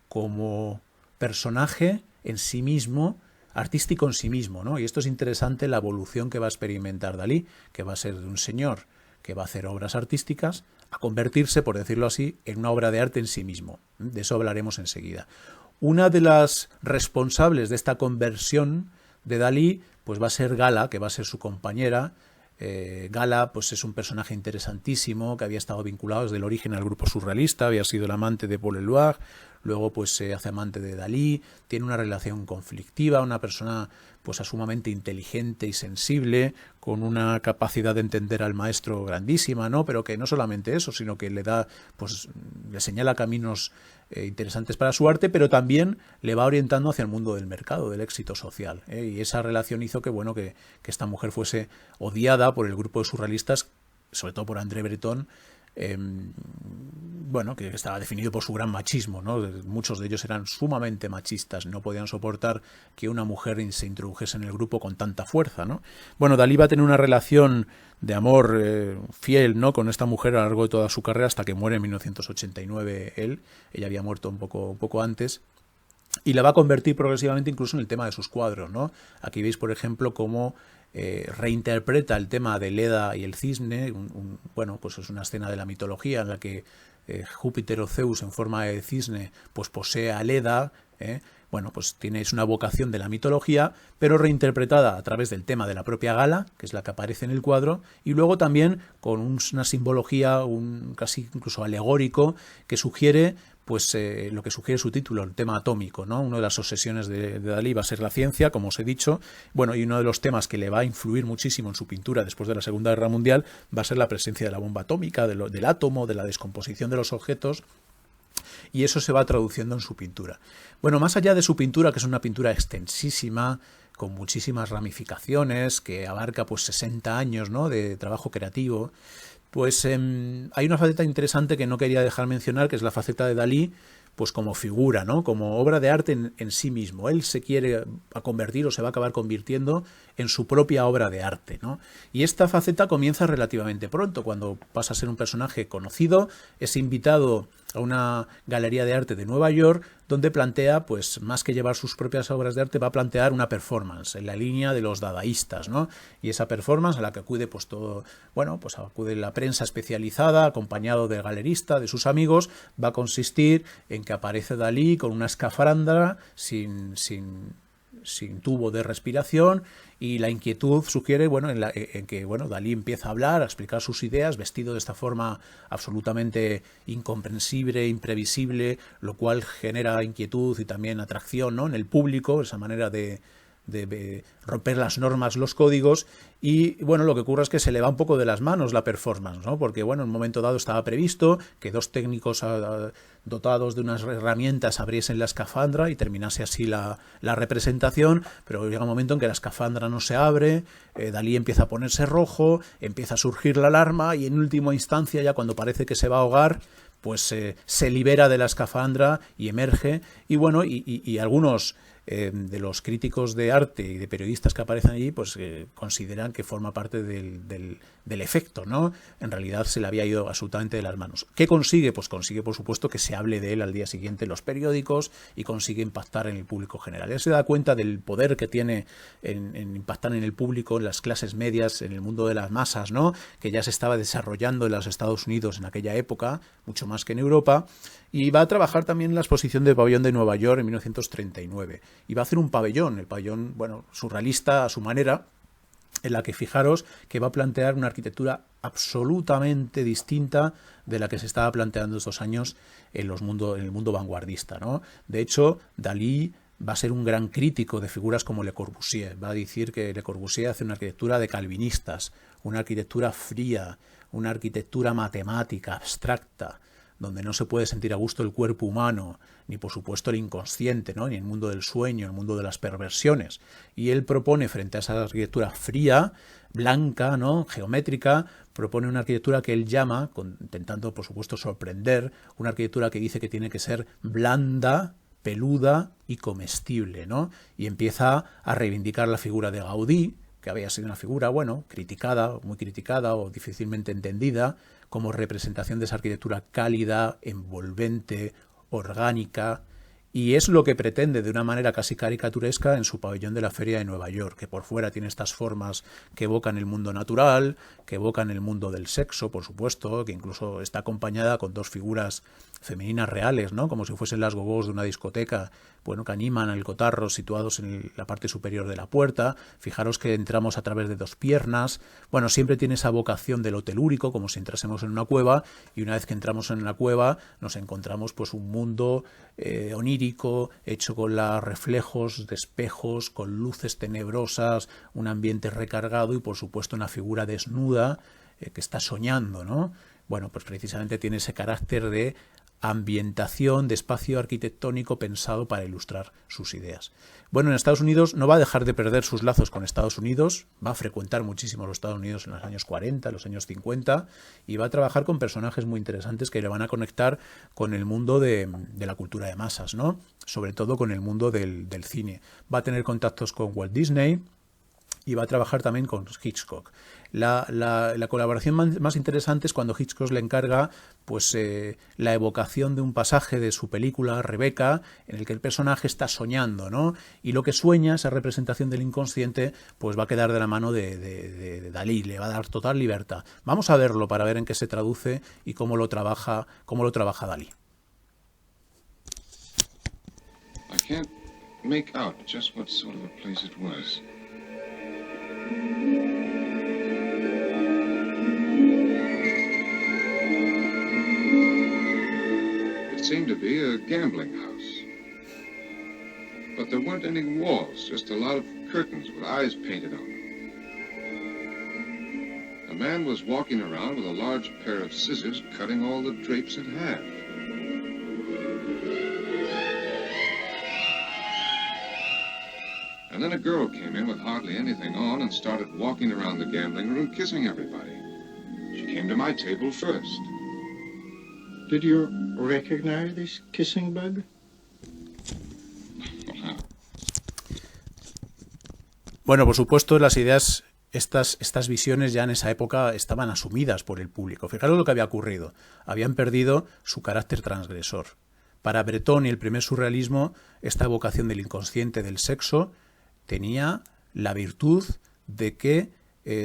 como personaje en sí mismo, artístico en sí mismo, ¿no? Y esto es interesante, la evolución que va a experimentar Dalí, que va a ser de un señor que va a hacer obras artísticas, a convertirse, por decirlo así, en una obra de arte en sí mismo. De eso hablaremos enseguida. Una de las responsables de esta conversión de Dalí, pues va a ser Gala, que va a ser su compañera. Gala pues es un personaje interesantísimo que había estado vinculado desde el origen al grupo surrealista, había sido el amante de Paul Eluard, luego pues se hace amante de Dalí, tiene una relación conflictiva, una persona pues sumamente inteligente y sensible, con una capacidad de entender al maestro grandísima, ¿no? Pero que no solamente eso, sino que le da, pues le señala caminos interesantes para su arte, pero también le va orientando hacia el mundo del mercado, del éxito social, y esa relación hizo que, bueno, que esta mujer fuese odiada por el grupo de surrealistas, sobre todo por André Breton, bueno, que estaba definido por su gran machismo, ¿no? Muchos de ellos eran sumamente machistas, no podían soportar que una mujer se introdujese en el grupo con tanta fuerza, ¿no? Bueno, Dalí va a tener una relación de amor fiel, ¿no?, con esta mujer a lo largo de toda su carrera hasta que muere en 1989 él. Ella había muerto un poco antes. Y la va a convertir progresivamente incluso en el tema de sus cuadros, ¿no? Aquí veis, por ejemplo, cómo reinterpreta el tema de Leda y el cisne. Bueno, pues es una escena de la mitología en la que Júpiter o Zeus en forma de cisne pues posee a Leda. Bueno, pues es una vocación de la mitología, pero reinterpretada a través del tema de la propia Gala, que es la que aparece en el cuadro, y luego también con una simbología casi incluso alegórico que sugiere pues lo que sugiere su título, el tema atómico, ¿no? Una de las obsesiones de Dalí va a ser la ciencia, como os he dicho, bueno, y uno de los temas que le va a influir muchísimo en su pintura después de la Segunda Guerra Mundial va a ser la presencia de la bomba atómica, del átomo, de la descomposición de los objetos, y eso se va traduciendo en su pintura. Bueno, más allá de su pintura, que es una pintura extensísima, con muchísimas ramificaciones, que abarca pues 60 años, ¿no?, de trabajo creativo, pues hay una faceta interesante que no quería dejar mencionar, que es la faceta de Dalí, pues como figura, ¿no?, como obra de arte en sí mismo. Él se quiere a convertir o se va a acabar convirtiendo en su propia obra de arte, ¿no? Y esta faceta comienza relativamente pronto, cuando pasa a ser un personaje conocido, es invitado a una galería de arte de Nueva York, donde plantea, pues más que llevar sus propias obras de arte, va a plantear una performance en la línea de los dadaístas, ¿no? Y esa performance a la que acude pues todo, bueno, pues acude la prensa especializada, acompañado del galerista, de sus amigos, va a consistir en que aparece Dalí con una escafandra sin tubo de respiración, y la inquietud sugiere, bueno, en que bueno, Dalí empieza a hablar, a explicar sus ideas, vestido de esta forma absolutamente incomprensible, imprevisible, lo cual genera inquietud y también atracción, ¿no?, en el público, esa manera de romper las normas, los códigos, y bueno, lo que ocurre es que se le va un poco de las manos la performance, ¿no?, porque bueno, en un momento dado estaba previsto que dos técnicos dotados de unas herramientas abriesen la escafandra y terminase así la representación, pero llega un momento en que la escafandra no se abre, Dalí empieza a ponerse rojo, empieza a surgir la alarma, y en última instancia, ya cuando parece que se va a ahogar, pues se libera de la escafandra y emerge, y bueno, y algunos de los críticos de arte y de periodistas que aparecen allí, pues consideran que forma parte del efecto, ¿no? En realidad se le había ido absolutamente de las manos. ¿Qué consigue? Pues consigue, por supuesto, que se hable de él al día siguiente en los periódicos y consigue impactar en el público general. Él se da cuenta del poder que tiene en impactar en el público, en las clases medias, en el mundo de las masas, ¿no?, que ya se estaba desarrollando en los Estados Unidos en aquella época, mucho más que en Europa, y va a trabajar también en la exposición del pabellón de Nueva York en 1939. Y va a hacer un pabellón, el pabellón, bueno, surrealista a su manera, en la que fijaros que va a plantear una arquitectura absolutamente distinta de la que se estaba planteando estos años en el mundo vanguardista, ¿no? De hecho, Dalí va a ser un gran crítico de figuras como Le Corbusier. Va a decir que Le Corbusier hace una arquitectura de calvinistas, una arquitectura fría, una arquitectura matemática, abstracta, donde no se puede sentir a gusto el cuerpo humano, ni por supuesto el inconsciente, ¿no?, ni el mundo del sueño, el mundo de las perversiones. Y él propone, frente a esa arquitectura fría, blanca, ¿no?, geométrica, propone una arquitectura que él llama, intentando por supuesto sorprender, una arquitectura que dice que tiene que ser blanda, peluda y comestible, ¿no? Y empieza a reivindicar la figura de Gaudí, que había sido una figura, bueno, criticada, muy criticada o difícilmente entendida, como representación de esa arquitectura cálida, envolvente, orgánica, y es lo que pretende de una manera casi caricaturesca en su pabellón de la Feria de Nueva York, que por fuera tiene estas formas que evocan el mundo natural, que evocan el mundo del sexo, por supuesto, que incluso está acompañada con dos figuras femeninas reales, ¿no? Como si fuesen las gogós de una discoteca, bueno, que animan al cotarro situados en la parte superior de la puerta. Fijaros que entramos a través de dos piernas. Bueno, siempre tiene esa vocación de lo telúrico, como si entrásemos en una cueva, y una vez que entramos en la cueva nos encontramos pues un mundo onírico, hecho con los reflejos de espejos, con luces tenebrosas, un ambiente recargado y por supuesto una figura desnuda que está soñando, ¿no? Bueno, pues precisamente tiene ese carácter de ambientación, de espacio arquitectónico pensado para ilustrar sus ideas. Bueno, en Estados Unidos no va a dejar de perder sus lazos con Estados Unidos, va a frecuentar muchísimo los Estados Unidos en los años 40, los años 50, y va a trabajar con personajes muy interesantes que le van a conectar con el mundo de la cultura de masas, ¿no? Sobre todo con el mundo del cine. Va a tener contactos con Walt Disney y va a trabajar también con Hitchcock. La colaboración más interesante es cuando Hitchcock le encarga pues, la evocación de un pasaje de su película Rebecca, en el que el personaje está soñando, ¿no? Y lo que sueña, esa representación del inconsciente, pues va a quedar de la mano de Dalí, le va a dar total libertad. Vamos a verlo para ver en qué se traduce y cómo lo trabaja Dalí. I can't make out just what sort of a place it was. It seemed to be a gambling house. But there weren't any walls, just a lot of curtains with eyes painted on them. A man was walking around with a large pair of scissors cutting all the drapes in half. And then a girl came in with hardly anything on and started walking around the gambling room kissing everybody. She came to my table first. Did you recognize this kissing bug? Bueno, por supuesto, las ideas, estas visiones ya en esa época estaban asumidas por el público. Fijaros lo que había ocurrido. Habían perdido su carácter transgresor. Para Breton y el primer surrealismo, esta evocación del inconsciente del sexo tenía la virtud de que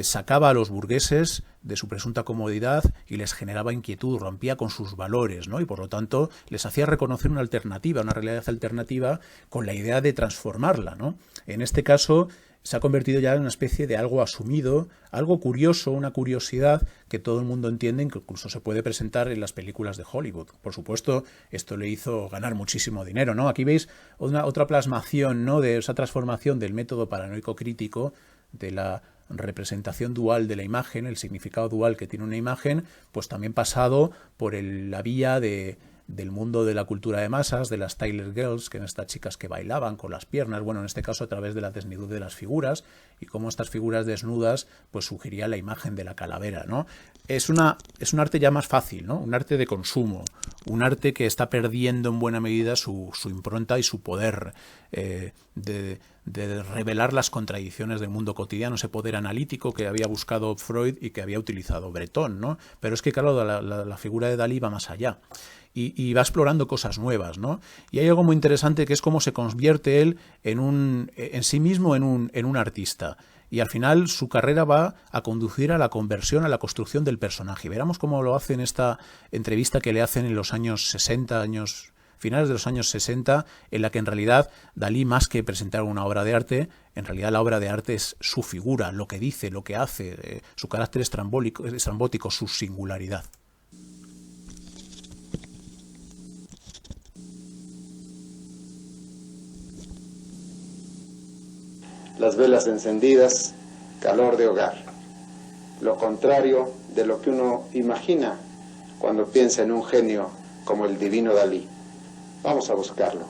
sacaba a los burgueses de su presunta comodidad y les generaba inquietud, rompía con sus valores, ¿no? Y por lo tanto les hacía reconocer una alternativa, una realidad alternativa con la idea de transformarla, ¿no? En este caso se ha convertido ya en una especie de algo asumido, algo curioso, una curiosidad que todo el mundo entiende, que incluso se puede presentar en las películas de Hollywood. Por supuesto, esto le hizo ganar muchísimo dinero, ¿no? Aquí veis otra plasmación, ¿no?, de esa transformación del método paranoico crítico, de la representación dual de la imagen, el significado dual que tiene una imagen, pues también pasado por la vía del mundo de la cultura de masas, de las Tyler Girls, que eran estas chicas que bailaban con las piernas, bueno, en este caso a través de la desnudez de las figuras, y cómo estas figuras desnudas pues sugería la imagen de la calavera, ¿no? Es un arte ya más fácil, ¿no? Un arte de consumo, un arte que está perdiendo en buena medida su impronta y su poder de revelar las contradicciones del mundo cotidiano, ese poder analítico que había buscado Freud y que había utilizado Breton, ¿no? Pero es que, claro, la figura de Dalí va más allá. Y va explorando cosas nuevas, ¿no? Y hay algo muy interesante que es cómo se convierte él en sí mismo en un artista. Y al final su carrera va a conducir a la conversión, a la construcción del personaje. Y veremos cómo lo hace en esta entrevista que le hacen en los años 60, finales de los años 60, en la que en realidad Dalí, más que presentar una obra de arte, en realidad la obra de arte es su figura, lo que dice, lo que hace, su carácter estrambótico, su singularidad. Las velas encendidas, calor de hogar. Lo contrario de lo que uno imagina cuando piensa en un genio como el divino Dalí. Vamos a buscarlo.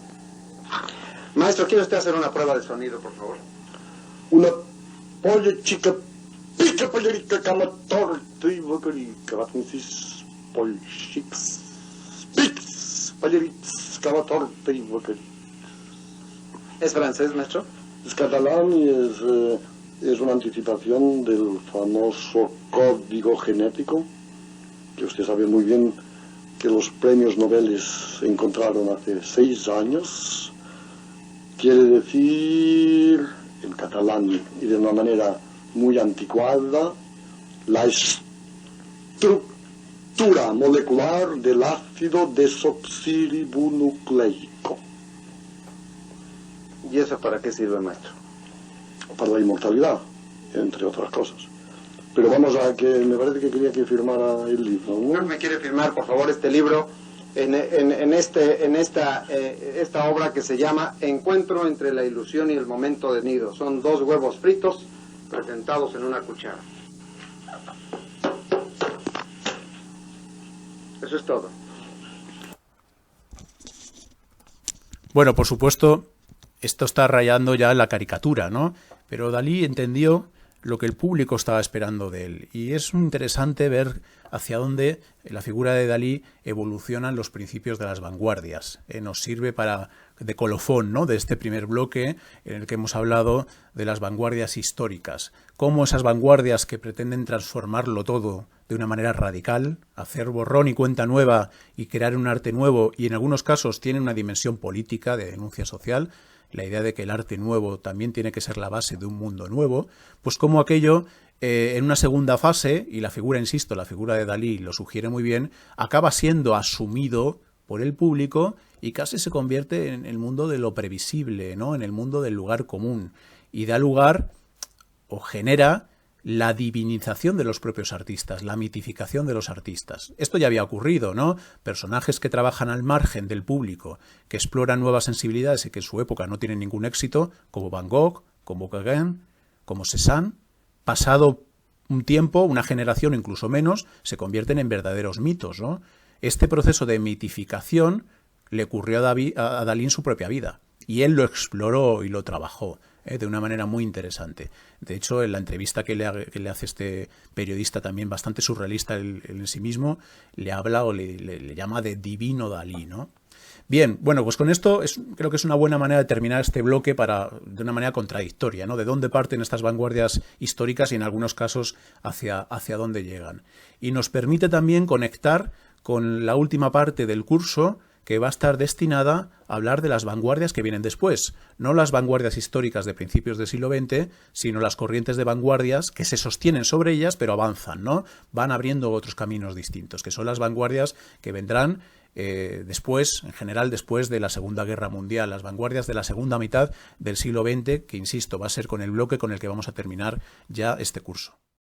Maestro, ¿quiere usted hacer una prueba de sonido, por favor? Una polla chica, pica pollerica, cama torta y bocarica, vatuncis, polchix, pix, pollerits, cama torta y bocarica. ¿Es francés, maestro? Es catalán y es es una anticipación del famoso código genético, que usted sabe muy bien que los premios Nobel se encontraron hace 6 años. Quiere decir, en catalán y de una manera muy anticuada, la estructura molecular del ácido desoxirribonucleico. ¿Y eso para qué sirve, maestro? Para la inmortalidad, entre otras cosas. Pero vamos a que me parece que quería que firmara el libro, ¿no? ¿Me quiere firmar, por favor, este libro en esta obra que se llama Encuentro entre la ilusión y el momento de nido? Son 2 huevos fritos presentados en una cuchara. Eso es todo. Bueno, por supuesto, esto está rayando ya la caricatura, ¿no? Pero Dalí entendió lo que el público estaba esperando de él. Y es interesante ver hacia dónde la figura de Dalí evolucionan los principios de las vanguardias. Nos sirve de colofón, ¿no?, de este primer bloque en el que hemos hablado de las vanguardias históricas. Cómo esas vanguardias que pretenden transformarlo todo de una manera radical, hacer borrón y cuenta nueva y crear un arte nuevo, y en algunos casos tienen una dimensión política de denuncia social, la idea de que el arte nuevo también tiene que ser la base de un mundo nuevo, pues como aquello en una segunda fase, y la figura, insisto, la figura de Dalí lo sugiere muy bien, acaba siendo asumido por el público y casi se convierte en el mundo de lo previsible, ¿no?, en el mundo del lugar común, y da lugar o genera la divinización de los propios artistas, la mitificación de los artistas. Esto ya había ocurrido, ¿no? Personajes que trabajan al margen del público, que exploran nuevas sensibilidades y que en su época no tienen ningún éxito, como Van Gogh, como Gauguin, como Cézanne, pasado un tiempo, una generación, incluso menos, se convierten en verdaderos mitos, ¿no? Este proceso de mitificación le ocurrió a Dalí en su propia vida, y él lo exploró y lo trabajó de una manera muy interesante. De hecho, en la entrevista que le hace este periodista, también bastante surrealista en sí mismo, le habla o le llama de divino Dalí, ¿no? Bien, bueno, pues con esto creo que es una buena manera de terminar este bloque de una manera contradictoria, ¿no? De dónde parten estas vanguardias históricas y en algunos casos hacia dónde llegan. Y nos permite también conectar con la última parte del curso, que va a estar destinada a hablar de las vanguardias que vienen después. No las vanguardias históricas de principios del siglo XX, sino las corrientes de vanguardias que se sostienen sobre ellas, pero avanzan, ¿no? Van abriendo otros caminos distintos, que son las vanguardias que vendrán después, en general después de la Segunda Guerra Mundial, las vanguardias de la segunda mitad del siglo XX, que, insisto, va a ser con el bloque con el que vamos a terminar ya este curso.